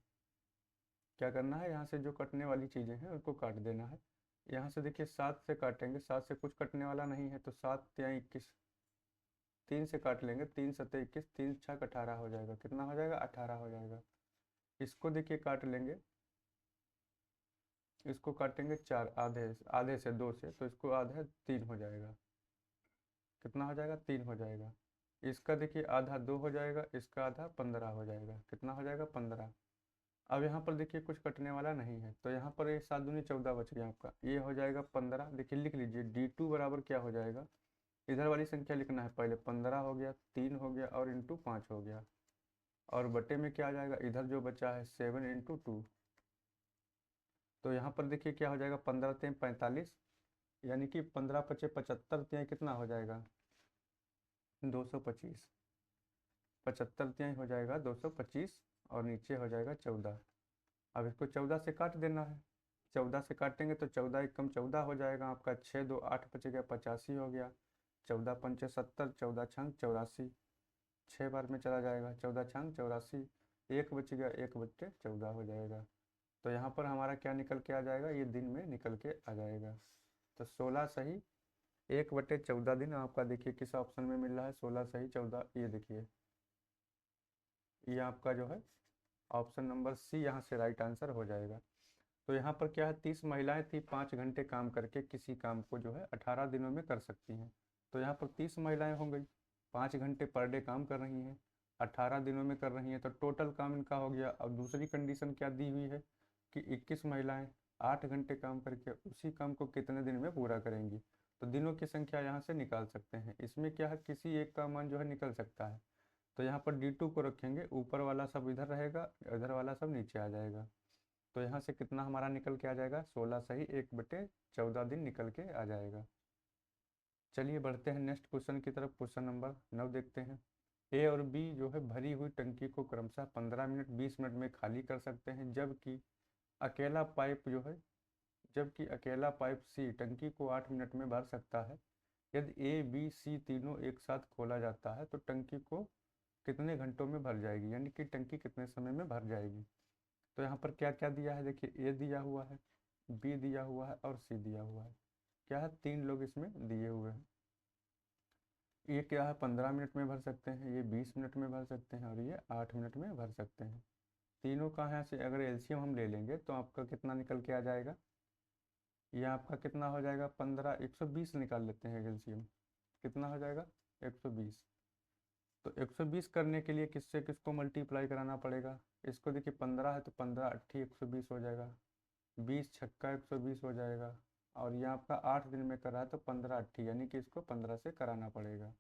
क्या करना है, यहाँ से जो कटने वाली चीज़ें हैं उसको काट देना है। यहाँ से देखिए 7 से काटेंगे, 7 से कुछ कटने वाला नहीं है, तो 7 या 21, 3 से काट लेंगे, 3×7=21, 3×6=18 हो जाएगा, कितना हो जाएगा, 18 हो जाएगा। इसको देखिए काट लेंगे, इसको काटेंगे 4, आधे आधे से 2 से, तो इसको आधा 3 हो जाएगा, कितना हो जाएगा, 3 हो जाएगा। इसका देखिए आधा 2 हो जाएगा, इसका आधा 15 हो जाएगा, कितना हो जाएगा, 15। अब यहाँ पर देखिए कुछ कटने वाला नहीं है, तो यहाँ पर ये 7 दूनी 14 बच गया आपका, ये हो जाएगा 15। देखिए लिख लीजिए D2 बराबर क्या हो जाएगा, इधर वाली संख्या लिखना है पहले, 15 हो गया, 3 हो गया और इंटू 5 हो गया, और बटे में क्या आ जाएगा, इधर जो बचा है 7×2। तो यहाँ पर देखिए क्या हो जाएगा, 15×3=45, यानी कि 15×5=75, तो यहाँ कितना हो जाएगा, 225। 75 त्यहीं हो जाएगा 225 और नीचे हो जाएगा 14। अब इसको 14 से काट देना है। 14 से काटेंगे तो 14 एक कम 14 हो जाएगा आपका, 6 2 8 बच गया, 85 हो गया। 14 पंचे 70, 14 छंग 84, 6 बार में चला जाएगा, 14 छंग 84, एक बच गया, 1/14 हो जाएगा। तो यहाँ पर हमारा क्या निकल के आ जाएगा, ये दिन में निकल के आ जाएगा। तो 16 सही 1/14 दिन आपका देखिए किस ऑप्शन में मिल रहा है, 16 सही 14, ये देखिए ये आपका जो है ऑप्शन नंबर सी यहाँ से राइट आंसर हो जाएगा। तो यहाँ पर क्या है, 30 महिलाएं थी, 5 घंटे काम करके किसी काम को जो है 18 दिनों में कर सकती हैं। तो यहाँ पर 30 महिलाएं हो गई, 5 घंटे पर डे काम कर रही हैं, 18 दिनों में कर रही हैं, तो टोटल काम इनका हो गया। अब दूसरी कंडीशन क्या दी हुई है कि 21 महिलाएं 8 घंटे काम करके उसी काम को कितने दिन में पूरा करेंगी। तो दिनों की संख्या यहाँ से निकाल सकते हैं। इसमें क्या है, किसी एक का मान जो है निकल सकता है। तो यहाँ पर D2 को रखेंगे, ऊपर वाला सब इधर रहेगा, इधर वाला सब नीचे आ जाएगा। तो यहाँ से कितना हमारा निकल के आ जाएगा, 16 सही 1/14 दिन निकल के आ जाएगा। चलिए बढ़ते हैं नेक्स्ट क्वेश्चन की तरफ। क्वेश्चन नंबर 9 देखते हैं। ए और बी जो है भरी हुई टंकी को क्रमशः 15 मिनट 20 मिनट में खाली कर सकते हैं, जबकि अकेला पाइप सी टंकी को 8 मिनट में भर सकता है। यदि ए बी सी तीनों एक साथ खोला जाता है तो टंकी को कितने घंटों में भर जाएगी, यानी कि टंकी कितने समय में भर जाएगी। तो यहाँ पर क्या क्या दिया है, देखिए ए दिया हुआ है, बी दिया हुआ है और सी दिया हुआ है। क्या है, 3 लोग इसमें दिए हुए हैं। ये क्या है, 15 मिनट में भर सकते हैं, ये 20 मिनट में भर सकते हैं और ये 8 मिनट में भर सकते हैं। तीनों का यहाँ से अगर एलसीएम हम ले लेंगे तो आपका कितना निकल के आ जाएगा, ये आपका कितना हो जाएगा 15, 120 निकाल लेते हैं एलसीएम, कितना हो जाएगा 120। तो 120 करने के लिए किससे किसको मल्टीप्लाई कराना पड़ेगा, इसको देखिए 15 है तो 15 अट्ठी 120 हो जाएगा, 20 छक्का 120 हो जाएगा, और ये आपका 8 दिन में करा है तो 15 अट्ठी यानी कि इसको 15 से कराना पड़ेगा।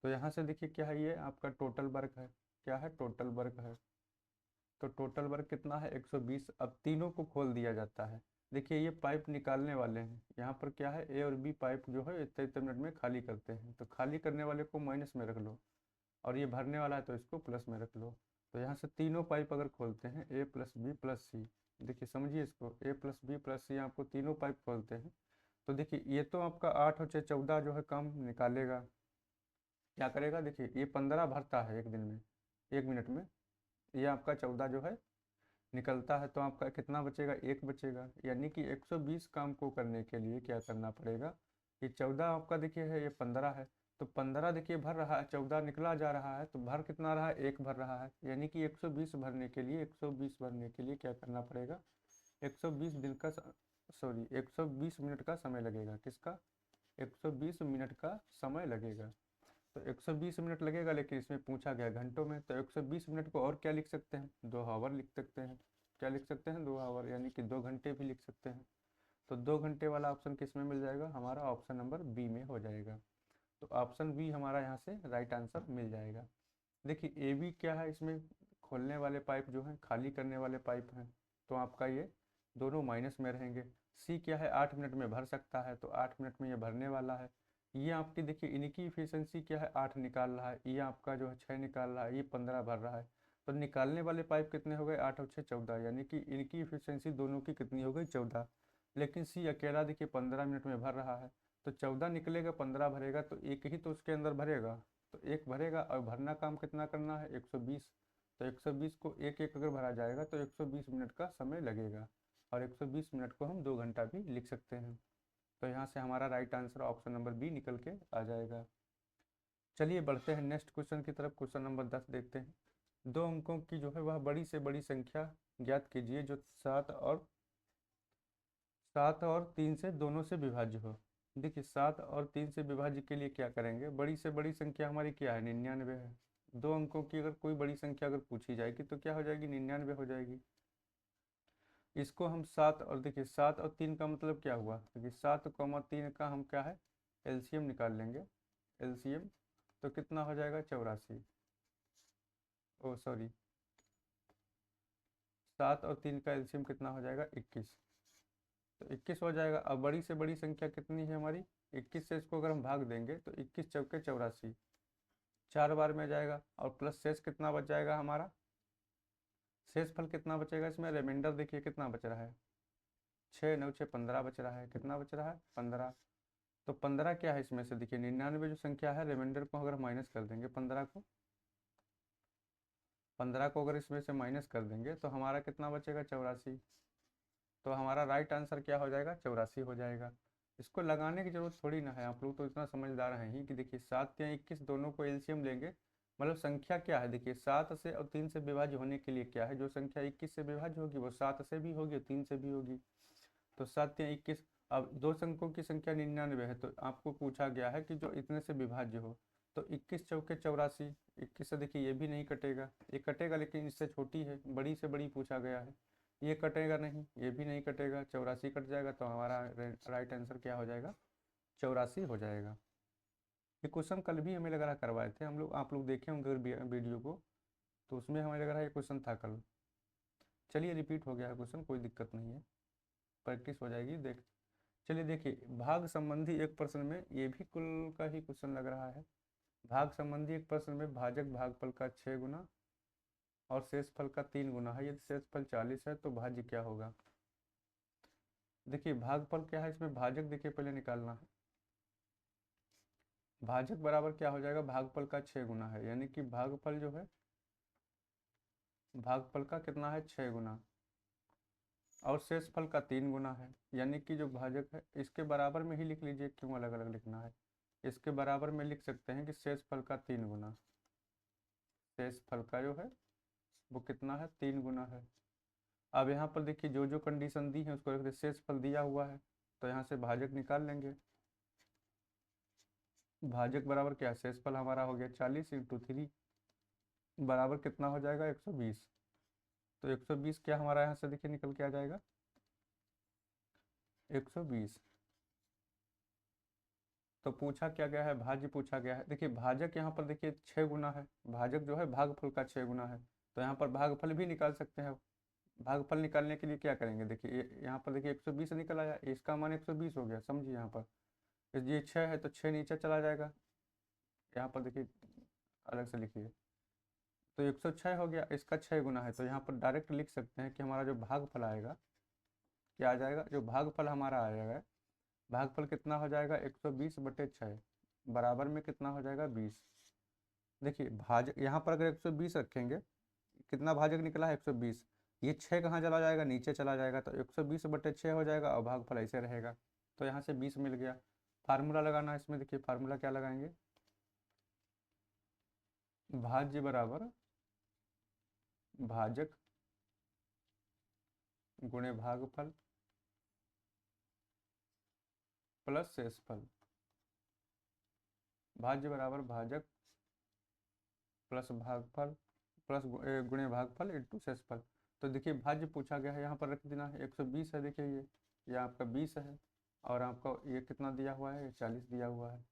तो यहाँ से देखिए क्या है, ये आपका टोटल वर्क है, क्या है टोटल वर्क है। तो टोटल वर्क कितना है 120। अब तीनों को खोल दिया जाता है। देखिए ये पाइप निकालने वाले हैं, यहाँ पर क्या है ए और बी पाइप जो है इतने इतने मिनट में खाली करते हैं, तो खाली करने वाले को माइनस में रख लो और ये भरने वाला है तो इसको प्लस में रख लो। तो यहाँ से तीनों पाइप अगर खोलते हैं ए प्लस बी प्लस सी, देखिए समझिए इसको, ए प्लस बी प्लस सी आपको तीनों पाइप खोलते हैं तो देखिए ये तो आपका 8 और 14 जो है काम निकालेगा। क्या करेगा, देखिए ये 15 भरता है एक दिन में, 1 मिनट में, ये आपका 14 जो है निकलता है, तो आपका कितना बचेगा, एक बचेगा। यानी कि 120 काम को करने के लिए क्या करना पड़ेगा, ये 14 आपका देखिए है, ये 15 है, तो 15 देखिए भर रहा है, 14 निकला जा रहा है, तो भर कितना रहा है, एक भर रहा है। यानी कि 120 भरने के लिए 120 भरने के लिए क्या करना पड़ेगा, 120 दिन का सॉरी 120 मिनट का समय लगेगा, किसका 120 मिनट का समय लगेगा। तो 120 मिनट लगेगा, लेकिन इसमें पूछा गया घंटों में, तो 120 मिनट को और क्या लिख सकते हैं, 2 आवर लिख सकते हैं। क्या लिख सकते हैं, 2 आवर, यानी कि 2 घंटे भी लिख सकते हैं। तो 2 घंटे वाला ऑप्शन किस में मिल जाएगा, हमारा ऑप्शन नंबर बी में हो जाएगा। तो ऑप्शन बी हमारा यहाँ से राइट आंसर मिल जाएगा। देखिए ए बी क्या है, इसमें खोलने वाले पाइप जो हैं खाली करने वाले पाइप हैं, तो आपका ये दोनों माइनस में रहेंगे। सी क्या है, 8 मिनट में भर सकता है, तो 8 मिनट में ये भरने वाला है। ये आपकी देखिए इनकी इफिशियंसी क्या है, 8 निकाल रहा है, ये आपका जो है 6 निकाल रहा है, ये 15 भर रहा है। तो निकालने वाले पाइप कितने हो गए, 8 और 6 14, यानी कि इनकी इफिशियंसी दोनों की कितनी हो गई, 14। लेकिन सी अकेला देखिए 15 मिनट में भर रहा है, तो 14 निकलेगा 15 भरेगा, तो एक ही तो उसके अंदर भरेगा, तो एक भरेगा और भरना काम कितना करना है 120। तो 120 को एक एक अगर भरा जाएगा तो 120 मिनट का समय लगेगा, और 120 मिनट को हम 2 घंटा भी लिख सकते हैं। तो यहाँ से हमारा right answer option number B निकल के आ जाएगा। चलिए बढ़ते हैं नेक्स्ट क्वेश्चन की तरफ। क्वेश्चन नंबर 10 देखते हैं। 2 अंकों की जो है वह बड़ी से बड़ी संख्या ज्ञात कीजिए जो 7 और 3 से दोनों से विभाज्य हो। देखिए 7 और 3 से विभाज्य के लिए क्या करेंगे, बड़ी से बड़ी संख्या हमारी क्या है, 99 है। 2 अंकों की अगर कोई बड़ी संख्या अगर पूछी जाएगी तो क्या हो जाएगी, 99 हो जाएगी। इसको हम 7 और देखिए 7 और 3 का मतलब क्या हुआ, देखिए 7, 3 का हम क्या है एलसीएम निकाल लेंगे, एलसीएम तो कितना हो जाएगा 84, ओ सॉरी 7 और 3 का एलसीएम कितना हो जाएगा 21, तो 21 हो जाएगा। अब बड़ी से बड़ी संख्या कितनी है हमारी, 21 से इसको अगर हम भाग देंगे तो 21 चौके 84, 4 बार में जाएगा, और प्लस शेष कितना बच जाएगा हमारा, शेष फल कितना बचेगा इसमें, रिमाइंडर देखिए कितना बच रहा है, 6 9 6 15 बच रहा है, कितना बच रहा है 15। तो 15 क्या है इसमें से, देखिए 99 जो संख्या है, रिमाइंडर को अगर माइनस कर देंगे 15 को अगर इसमें से माइनस कर देंगे तो हमारा कितना बचेगा 84। तो हमारा राइट आंसर क्या हो जाएगा, 84 हो जाएगा। इसको लगाने की जरूरत थोड़ी ना है, आप लोग तो इतना समझदार हैं ही कि देखिए 7 या 21 दोनों को एलसीएम लेंगे, मतलब संख्या क्या है, देखिए 7 से और 3 से विभाज्य होने के लिए क्या है, जो संख्या 21 से विभाज्य होगी वो 7 से भी होगी और 3 से भी होगी। तो 7 या 21, अब दो अंकों की संख्या 99 है, तो आपको पूछा गया है कि जो इतने से विभाज्य हो, तो 21 चौके 84, 21 से देखिए ये भी नहीं कटेगा, ये कटेगा लेकिन इससे छोटी है, बड़ी से बड़ी पूछा गया है, ये कटेगा नहीं, ये भी नहीं कटेगा, 84 कट जाएगा, तो हमारा राइट आंसर क्या हो जाएगा, 84 हो जाएगा। ये क्वेश्चन कल भी हमें लग रहा करवाए थे हम लोग, आप लोग देखे होंगे वीडियो को, तो उसमें हमें लग रहा है ये क्वेश्चन था कल। चलिए रिपीट हो गया है क्वेश्चन, कोई दिक्कत नहीं है, प्रैक्टिस हो जाएगी। चलिए देखिए, भाग संबंधी एक प्रश्न में, ये भी कुल का ही क्वेश्चन लग रहा है। भाग संबंधी एक प्रश्न में भाजक भागफल का 6 गुना और शेषफल का 3 गुना है, यदि शेषफल 40 है तो भाज्य क्या होगा। देखिए भागफल क्या है, इसमें भाजक देखिए पहले निकालना है, भाजक बराबर क्या हो जाएगा, भागफल का 6 गुना है, यानी कि भागफल जो है, भागफल का कितना है 6 गुना, और शेषफल का 3 गुना है, यानी कि जो भाजक है इसके बराबर में ही लिख लीजिए, क्यों अलग अलग लिखना है, इसके बराबर में लिख सकते हैं कि शेषफल का 3 गुना, शेषफल का जो है वो कितना है 3 गुना है। अब यहाँ पर देखिए जो जो कंडीशन दी है उसको रख दे, शेषफल दिया हुआ है तो यहाँ से भाजक निकाल लेंगे, भाजक बराबर क्या है, शेषफल हमारा हो गया 40 × 3 बराबर कितना हो जाएगा 120। तो 120 क्या हमारा यहाँ से देखिए निकल के आ जाएगा 120। तो पूछा क्या गया है, भाज्य पूछा गया है, देखिए भाजक यहाँ पर देखिए 6 गुना है, भाजक जो है भागफल का 6 गुना है, तो यहाँ पर भागफल भी निकाल सकते हैं। भागफल निकालने के लिए क्या करेंगे, देखिए यहाँ पर देखिए 120 निकल आया, इसका मान 120 हो गया, समझिए यहाँ पर ये 6 है तो 6 नीचे चला जाएगा, यहाँ पर देखिए अलग से लिखिए, तो 106 हो गया, इसका 6 गुना है, तो यहाँ पर डायरेक्ट लिख सकते हैं कि हमारा जो भागफल आएगा क्या आ जाएगा, जो भागफल हमारा आएगा, भागफल कितना हो जाएगा 120/6 बराबर में कितना हो जाएगा 20। देखिए भाजक यहाँ पर अगर 120 रखेंगे, कितना भाजक निकला है 120, ये 6 कहाँ चला जाएगा, नीचे चला जाएगा, तो 120/6 हो जाएगा और भागफल ऐसे रहेगा, तो यहाँ से 20 मिल गया। फार्मूला लगाना है इसमें, देखिए फार्मूला क्या लगाएंगे, भाज्य बराबर भाजक गुणे भागफल प्लस शेषफल, भाज्य बराबर भाजक प्लस भागफल प्लस गुणे भागफल इंटू शेषफल। तो देखिए भाज्य पूछा गया है, यहाँ पर रख देना है, 120 है, देखिए ये आपका 20 है, और आपका ये कितना दिया हुआ है, 40 दिया हुआ है,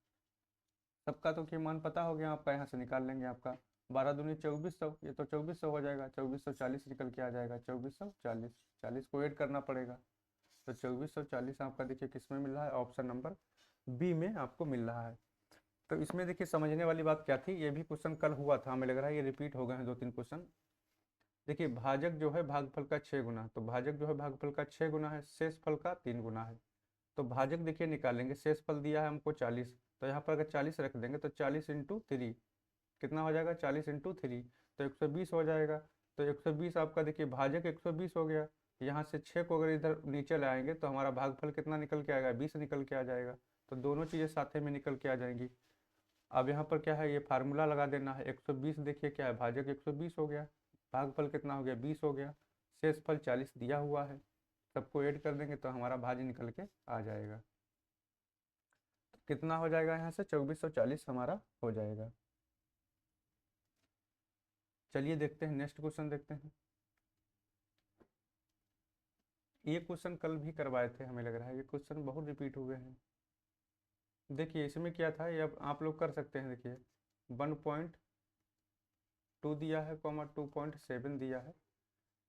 सबका तो क्या मान पता हो गया आपका, यहाँ से निकाल लेंगे, आपका 12 दूनी 2400, ये तो 2400 हो जाएगा, 2440 निकल के आ जाएगा, 2440, 40 को ऐड करना पड़ेगा, तो 2440 आपका देखिए किस में मिल रहा है, ऑप्शन नंबर बी में आपको मिल रहा है। तो इसमें देखिए समझने वाली बात क्या थी, ये भी क्वेश्चन कल हुआ था, हमें लग रहा है ये रिपीट हो गए हैं 2 3 क्वेश्चन। देखिए भाजक जो है भागफल का 6 गुना, तो भाजक जो है भागफल का 6 गुना है, शेषफल का 3 गुना है, तो भाजक देखिए निकालेंगे, शेषफल दिया है हमको 40, तो यहाँ पर अगर 40 रख देंगे तो 40 × 3 कितना हो जाएगा, 40 × 3 तो 120 हो जाएगा। तो 120 आपका देखिए भाजक 120 हो गया, यहाँ से 6 को अगर इधर नीचे लाएंगे तो हमारा भागफल कितना निकल के आएगा, 20 निकल के आ जाएगा, तो दोनों चीज़ें साथ में निकल के आ जाएंगी। अब यहाँ पर क्या है, ये फार्मूला लगा देना है, 120 देखिए क्या है, भाजक 120 हो गया, भागफल कितना हो गया 20 हो गया, शेषफल 40 दिया हुआ है, सबको ऐड कर देंगे तो हमारा भाज्य निकल के आ जाएगा, तो कितना हो जाएगा यहाँ से 2440 हमारा हो जाएगा। चलिए देखते हैं नेक्स्ट क्वेश्चन देखते हैं, ये क्वेश्चन कल भी करवाए थे, हमें लग रहा है ये क्वेश्चन बहुत रिपीट हुए हैं। देखिए इसमें क्या था, ये अब आप लोग कर सकते हैं, देखिए 1.2 दिया है, 2.7 दिया है,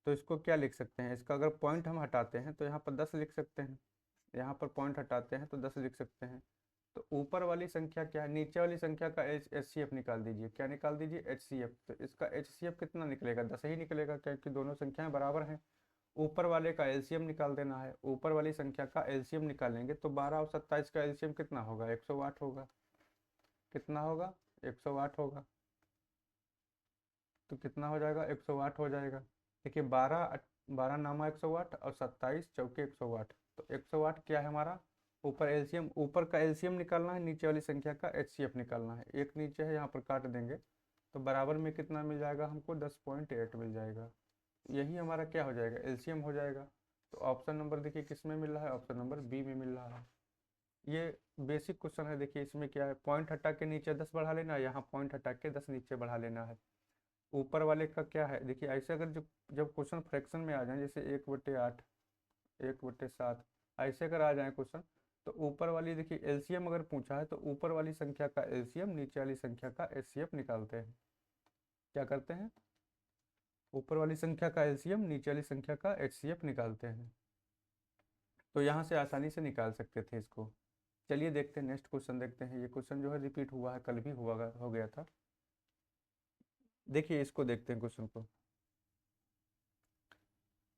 तो इसको क्या लिख सकते हैं, इसका अगर पॉइंट हम हटाते हैं तो यहाँ पर 10 लिख सकते हैं, यहाँ पर पॉइंट हटाते हैं तो 10 लिख सकते हैं, तो ऊपर वाली संख्या क्या है, नीचे वाली संख्या का HCF निकाल दीजिए। क्या निकाल दीजिए, HCF। तो इसका HCF कितना निकलेगा, 10 ही निकलेगा, क्योंकि दोनों संख्याएं बराबर हैं। ऊपर वाले का एलसीएम निकाल देना है, ऊपर वाली संख्या का एलसीएम निकालेंगे तो 12 और 27 का एलसीएम कितना होगा, 108 होगा। कितना होगा, 108 होगा। तो कितना हो जाएगा, 108 हो जाएगा। देखिए 12 नामा 108 और 27 चौके 108। तो 108 क्या है हमारा, ऊपर एलसीएम, ऊपर का एलसीएम निकालना है, नीचे वाली संख्या का एचसीएफ निकालना है। एक नीचे है, यहाँ पर काट देंगे तो बराबर में कितना मिल जाएगा हमको, 10.8 मिल जाएगा। यही हमारा क्या हो जाएगा, एलसीएम हो जाएगा। तो ऑप्शन नंबर देखिए किस में मिल रहा है, ऑप्शन नंबर बी में मिल रहा है। ये बेसिक क्वेश्चन है। देखिए इसमें क्या है, पॉइंट हटा के नीचे 10 बढ़ा लेना है, यहाँ पॉइंट हटा के 10 नीचे बढ़ा लेना है। ऊपर वाले का क्या है, देखिए ऐसे अगर जब जब क्वेश्चन फ्रैक्शन में आ जाए, जैसे 1/8, 1/7, ऐसे अगर आ जाए क्वेश्चन, तो ऊपर वाली देखिए एलसीएम अगर पूछा है तो ऊपर वाली संख्या का एलसीएम, नीचे वाली संख्या का एचसीएफ निकालते हैं। क्या करते हैं, ऊपर वाली संख्या का एलसीएम, नीचे वाली संख्या का एचसीएफ निकालते हैं। तो यहाँ से आसानी से निकाल सकते थे इसको। चलिए देखते हैं, नेक्स्ट क्वेश्चन देखते हैं। ये क्वेश्चन जो है रिपीट हुआ है, कल भी हो गया था। देखिए इसको देखते हैं क्वेश्चन को।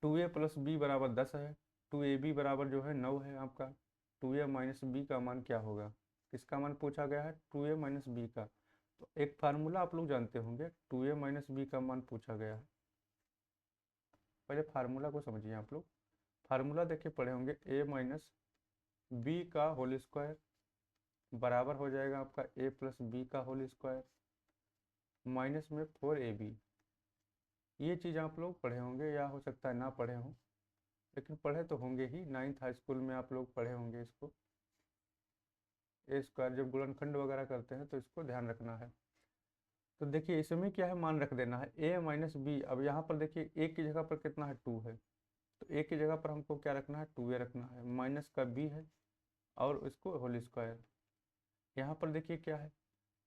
2a + b बराबर 10 है। 2ab बराबर जो है 9 है आपका। 2a - b का मान क्या होगा, किसका मान पूछा गया है, 2a - b का। तो एक फार्मूला आप लोग जानते होंगे, 2a - b का मान पूछा गया है। पहले फार्मूला को समझिए आप लोग। फार्मूला देखिए पढ़े होंगे, a - b का होल स्क्वायर बराबर हो जाएगा आपका a + b का होल स्क्वायर माइनस में 4ab। ये चीज़ आप लोग पढ़े होंगे, या हो सकता है ना पढ़े हों, लेकिन पढ़े तो होंगे ही। 9th हाई स्कूल में आप लोग पढ़े होंगे इसको। ए स्क्वायर जब गुणनखंड वगैरह करते हैं तो इसको ध्यान रखना है। तो देखिए इसमें क्या है, मान रख देना है a - b। अब यहाँ पर देखिए a की जगह पर कितना है, 2 है। तो a की जगह पर हमको क्या रखना है, 2a रखना है, माइनस का b है और उसको होल स्क्वायर। यहाँ पर देखिए क्या है,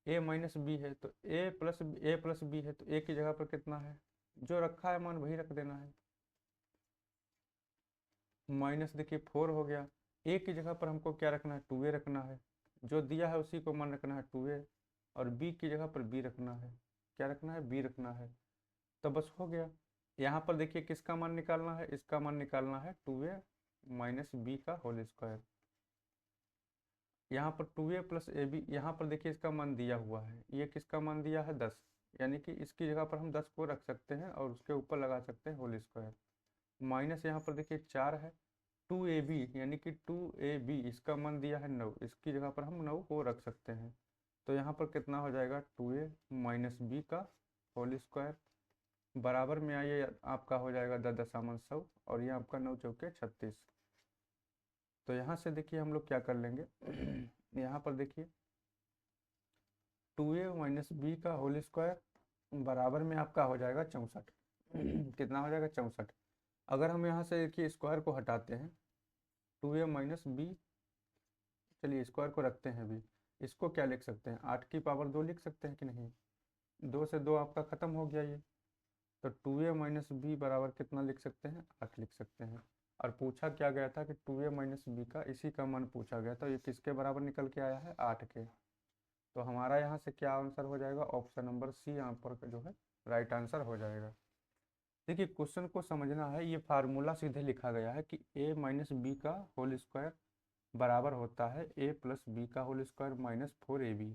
a - b है, तो a + b है, तो a की जगह पर कितना है, जो रखा है मान वही रख देना है। माइनस देखिए 4 हो गया। a की जगह पर हमको क्या रखना है, 2a रखना है, जो दिया है उसी को मान रखना है 2a। और b की जगह पर b रखना है, क्या रखना है, b रखना है। तो बस हो गया। यहाँ पर देखिए किसका मान निकालना है, इसका मान निकालना है 2a - b का होल स्क्वायर। यहाँ पर 2a + ab, यहाँ पर देखिए इसका मान दिया हुआ है, ये किसका मान दिया है, 10। यानी कि इसकी जगह पर हम 10 को रख सकते हैं और उसके ऊपर लगा सकते हैं होल स्क्वायर। माइनस यहाँ पर देखिए 4 है। 2ab यानी कि 2ab इसका मान दिया है 9, इसकी जगह पर हम 9 को रख सकते हैं। तो यहाँ पर कितना हो जाएगा, 2a - b का होल स्क्वायर बराबर में आइए आपका हो जाएगा 10 - 100 और ये आपका 9 चौके 36। तो यहाँ से देखिए हम लोग क्या कर लेंगे यहाँ पर देखिए 2a - b का होल स्क्वायर बराबर में आपका हो जाएगा 64। कितना हो जाएगा, 64। अगर हम यहाँ से देखिए स्क्वायर को हटाते हैं, 2a - b, चलिए स्क्वायर को रखते हैं भी, इसको क्या लिख सकते हैं, 8 की पावर 2 लिख सकते हैं कि नहीं। 2 से 2 आपका ख़त्म हो गया ये। तो 2a - b बराबर कितना लिख सकते हैं, 8 लिख सकते हैं। और पूछा क्या गया था कि 2a - b का इसी का मान पूछा गया था, ये किसके बराबर निकल के आया है, 8 के। तो हमारा यहाँ से क्या आंसर हो जाएगा, ऑप्शन नंबर सी यहाँ पर जो है राइट आंसर हो जाएगा। देखिए क्वेश्चन को समझना है, ये फार्मूला सीधे लिखा गया है कि a - b का होल स्क्वायर बराबर होता है a + b का होल स्क्वायर माइनस 4ab।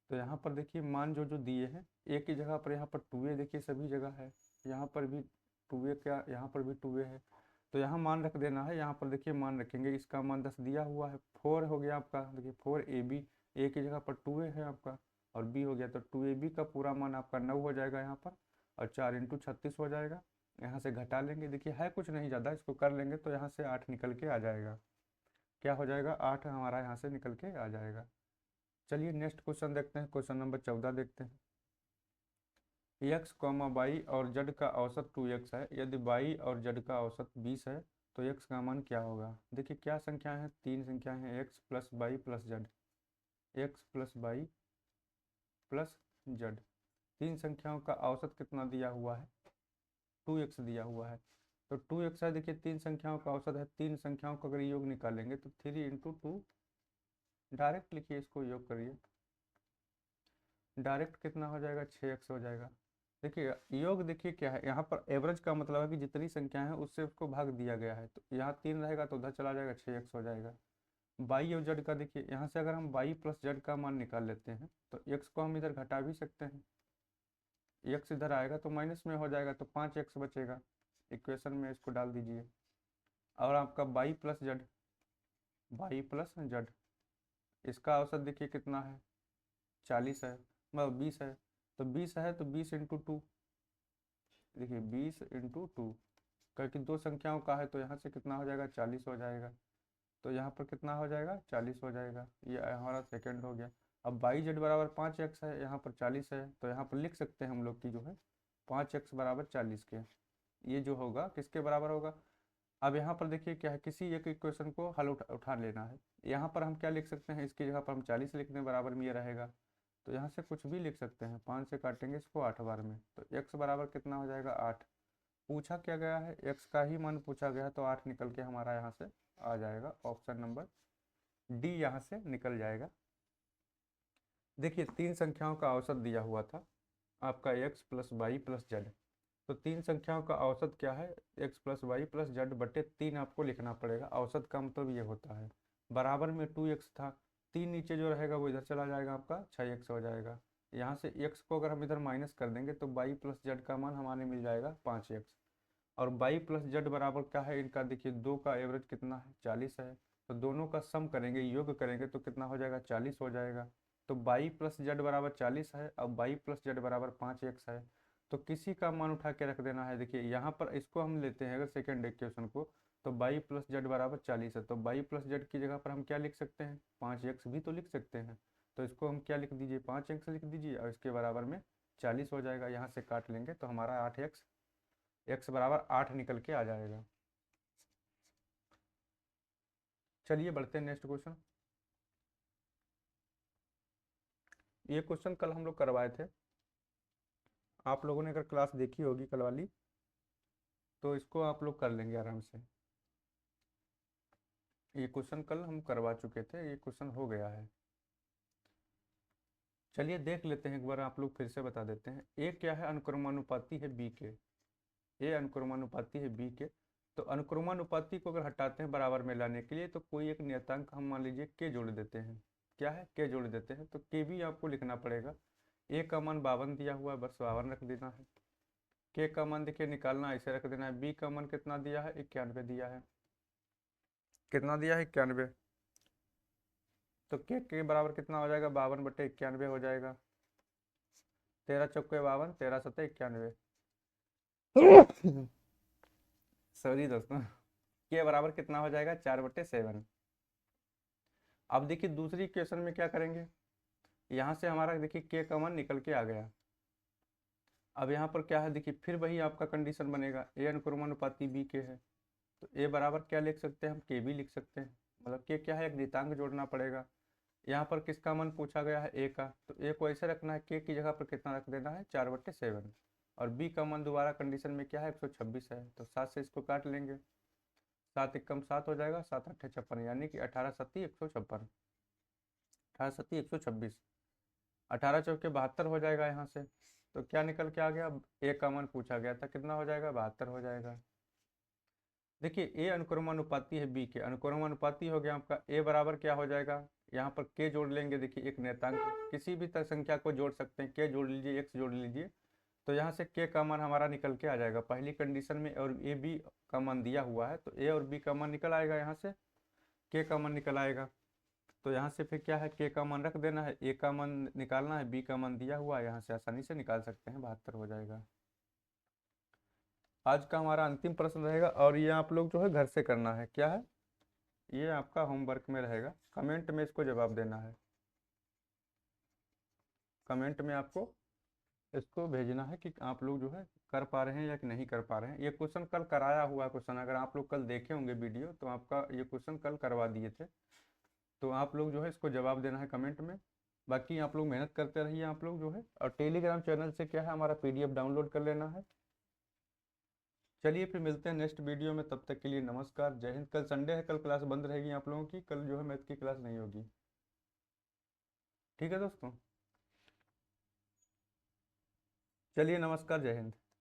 तो यहाँ पर देखिए मान जो जो दिए हैं, a की जगह पर यहाँ पर 2a देखिए सभी जगह है, यहाँ पर भी 2a, क्या यहाँ पर भी 2a है। तो यहाँ मान रख देना है, यहाँ पर देखिए मान रखेंगे, इसका मान 10 दिया हुआ है, 4 हो गया आपका, देखिए 4ab, a की जगह पर 2a है आपका और b हो गया, तो 2ab का पूरा मान आपका 9 हो जाएगा यहाँ पर, और 4 × 36 हो जाएगा। यहाँ से घटा लेंगे, देखिए है कुछ नहीं ज़्यादा, इसको कर लेंगे तो यहाँ से 8 निकल के आ जाएगा। क्या हो जाएगा, 8 हमारा यहाँ से निकल के आ जाएगा। चलिए नेक्स्ट क्वेश्चन देखते हैं, क्वेश्चन नंबर 14 देखते हैं। x, y और z का औसत 2x है। यदि y और z का औसत 20 है तो x का मान क्या होगा। देखिए क्या संख्या है, 3 संख्या है, x + y + z, x + y + z। 3 संख्याओं का औसत कितना दिया हुआ है, 2x दिया हुआ है। तो 2x है, देखिए 3 संख्याओं का औसत है, 3 संख्याओं का अगर योग निकालेंगे तो 3 × 2 डायरेक्ट लिखिए, इसको योग करिए। डायरेक्ट कितना हो जाएगा, 6x हो जाएगा। देखिए योग देखिए क्या है, यहाँ पर एवरेज का मतलब है कि जितनी संख्या है उससे उसको भाग दिया गया है, तो यहाँ 3 रहेगा तो उधर चला जाएगा, 6x हो जाएगा। बाई और जेड का देखिए, यहाँ से अगर हम बाई प्लस जेड का मान निकाल लेते हैं तो x को हम इधर घटा भी सकते हैं, x इधर आएगा तो माइनस में हो जाएगा, तो 5x बचेगा। इक्वेशन में इसको डाल दीजिए। और आपका by plus Z, by plus Z, इसका औसत देखिए कितना है, 40 है, मतलब 20 है। तो 20 है तो 20 × 2, देखिए 20 × 2, क्योंकि दो संख्याओं का है तो यहाँ से कितना हो जाएगा, 40 हो जाएगा। तो यहाँ पर कितना हो जाएगा, 40 हो जाएगा। ये हमारा सेकंड हो गया। अब बाई जेड बराबर 5x है, यहाँ पर 40 है, तो यहाँ पर लिख सकते हैं हम लोग की जो है 5x बराबर 40 के। ये जो होगा किसके बराबर होगा। अब यहाँ पर देखिए क्या है, किसी एक इक्वेशन को हल उठा लेना है। यहाँ पर हम क्या लिख सकते हैं, इसकी जगह पर हम 40 लिख दें, बराबर में ये रहेगा। तो यहाँ से कुछ भी लिख सकते हैं, 5 से काटेंगे इसको 8 बार में, तो x बराबर कितना हो जाएगा, 8। पूछा क्या गया है, x का ही मान पूछा गया है, तो 8 निकल के हमारा यहाँ से आ जाएगा। ऑप्शन नंबर डी यहाँ से निकल जाएगा। देखिए 3 संख्याओं का औसत दिया हुआ था आपका, x plus Y plus z. तो 3 संख्याओं का औसत क्या है, x plus Y plus z बटे 3 आपको लिखना पड़ेगा। औसत का मतलब ये होता है, बराबर में 2x था, 3 नीचे जो रहेगा वो इधर चला जाएगा, आपका 6x हो जाएगा। यहाँ से x को अगर हम इधर माइनस कर देंगे तो वाई प्लस जेड का मान हमारे मिल जाएगा 5x। और वाई प्लस जेड बराबर क्या है इनका, देखिए 2 का एवरेज कितना है, 40 है। तो दोनों का सम करेंगे, योग करेंगे तो कितना हो जाएगा, 40 हो जाएगा। तो वाई प्लस जेड बराबर 40 है, अब वाई प्लस जेड बराबर 5x है। तो किसी का मान उठा के रख देना है। देखिए यहाँ पर इसको हम लेते हैं अगर सेकेंड इक्वेशन को, तो वाई प्लस जेड बराबर 40 है, तो वाई प्लस जेड की जगह पर हम क्या लिख सकते हैं, 5x भी तो लिख सकते हैं। तो इसको हम क्या लिख दीजिए, 5x लिख दीजिए, और इसके बराबर में 40 हो जाएगा। यहाँ से काट लेंगे तो हमारा 8x, x बराबर 8 निकल के आ जाएगा। चलिए बढ़ते हैं नेक्स्ट क्वेश्चन। ये क्वेश्चन कल हम लोग करवाए थे, आप लोगों ने अगर क्लास देखी होगी कल वाली तो इसको आप लोग कर लेंगे आराम से। ये क्वेश्चन कल हम करवा चुके थे, ये क्वेश्चन हो गया है। चलिए देख लेते हैं एक बार, आप लोग फिर से बता देते हैं। ए क्या है, अनुक्रमानुपाती है बी के। ए अनुक्रमानुपाती है बी के। तो अनुक्रमानुपाती को अगर हटाते हैं बराबर में लाने के लिए, तो कोई एक नियतांक हम मान लीजिए के जोड़ देते हैं। क्या है, के जोड़ देते हैं, तो के भी आपको लिखना पड़ेगा। ए का मान 52 दिया हुआ है, बस 52 रख देना है। के का मान देखिए निकालना, ऐसे रख देना है। बी का मान कितना दिया है, 91 दिया है। कितना दिया है, 91। तो के बराबर कितना हो जाएगा, 52/91 हो जाएगा। 13 चौके 52, 13 सत्ते 91। सॉरी दोस्तों, के बराबर कितना हो जाएगा, 4/7। अब देखिए दूसरी इक्वेशन में क्या करेंगे, यहाँ से हमारा देखिए के का मान निकल के आ गया। अब यहाँ पर क्या है, देखिए फिर वही आपका कंडीशन बनेगा, ए अनुक्रमानुपाती बी के है, तो ए बराबर क्या लिख सकते हैं हम, के भी लिख सकते हैं। मतलब के क्या है, एक नियतांक जोड़ना पड़ेगा। यहाँ पर किसका मान पूछा गया है, ए का, तो ए को ऐसे रखना है, के की जगह पर कितना रख देना है, 4/7। और बी का मान दोबारा कंडीशन में क्या है, 126 है, तो 7 से इसको काट लेंगे। 7 एकम 7 हो जाएगा, 7 अट्ठे 56, यानी कि 18 सत्ती 156, 18 सत्ती 126, 18 चौके 72 हो जाएगा यहाँ से। तो क्या निकल के आ गया, ए का मान पूछा गया था, कितना हो जाएगा, 72 हो जाएगा। देखिए ए अनुक्रमानुपाती है बी के, अनुक्रमानुपाती हो गया आपका। ए बराबर क्या हो जाएगा, यहाँ पर के जोड़ लेंगे, देखिए एक नियतांक किसी भी संख्या को जोड़ सकते हैं, के जोड़ लीजिए, एक्स जोड़ लीजिए, तो यहाँ से के का मान हमारा निकल के आ जाएगा पहली कंडीशन में। और ए बी का मान दिया हुआ है, तो ए और बी का मान निकल आएगा, यहाँ से के का मान निकल आएगा। तो यहाँ से फिर क्या है, के का मान रख देना है, ए का मान निकालना है, बी का मान दिया हुआ है, यहाँ से आसानी से निकाल सकते हैं, 72 हो जाएगा। आज का हमारा अंतिम प्रश्न रहेगा, और ये आप लोग जो है घर से करना है। क्या है, ये आपका होमवर्क में रहेगा, कमेंट में इसको जवाब देना है। कमेंट में आपको इसको भेजना है कि आप लोग जो है कर पा रहे हैं या कि नहीं कर पा रहे हैं। ये क्वेश्चन कल कराया हुआ क्वेश्चन, अगर आप लोग कल देखे होंगे वीडियो तो आपका ये क्वेश्चन कल करवा दिए थे। तो आप लोग जो है इसको जवाब देना है कमेंट में। बाकी आप लोग मेहनत करते रहिए आप लोग जो है, और टेलीग्राम चैनल से क्या है, हमारा पीडीएफ डाउनलोड कर लेना है। चलिए फिर मिलते हैं नेक्स्ट वीडियो में, तब तक के लिए नमस्कार, जय हिंद। कल संडे है, कल क्लास बंद रहेगी आप लोगों की, कल जो है मैथ की क्लास नहीं होगी। ठीक है दोस्तों, चलिए नमस्कार, जय हिंद।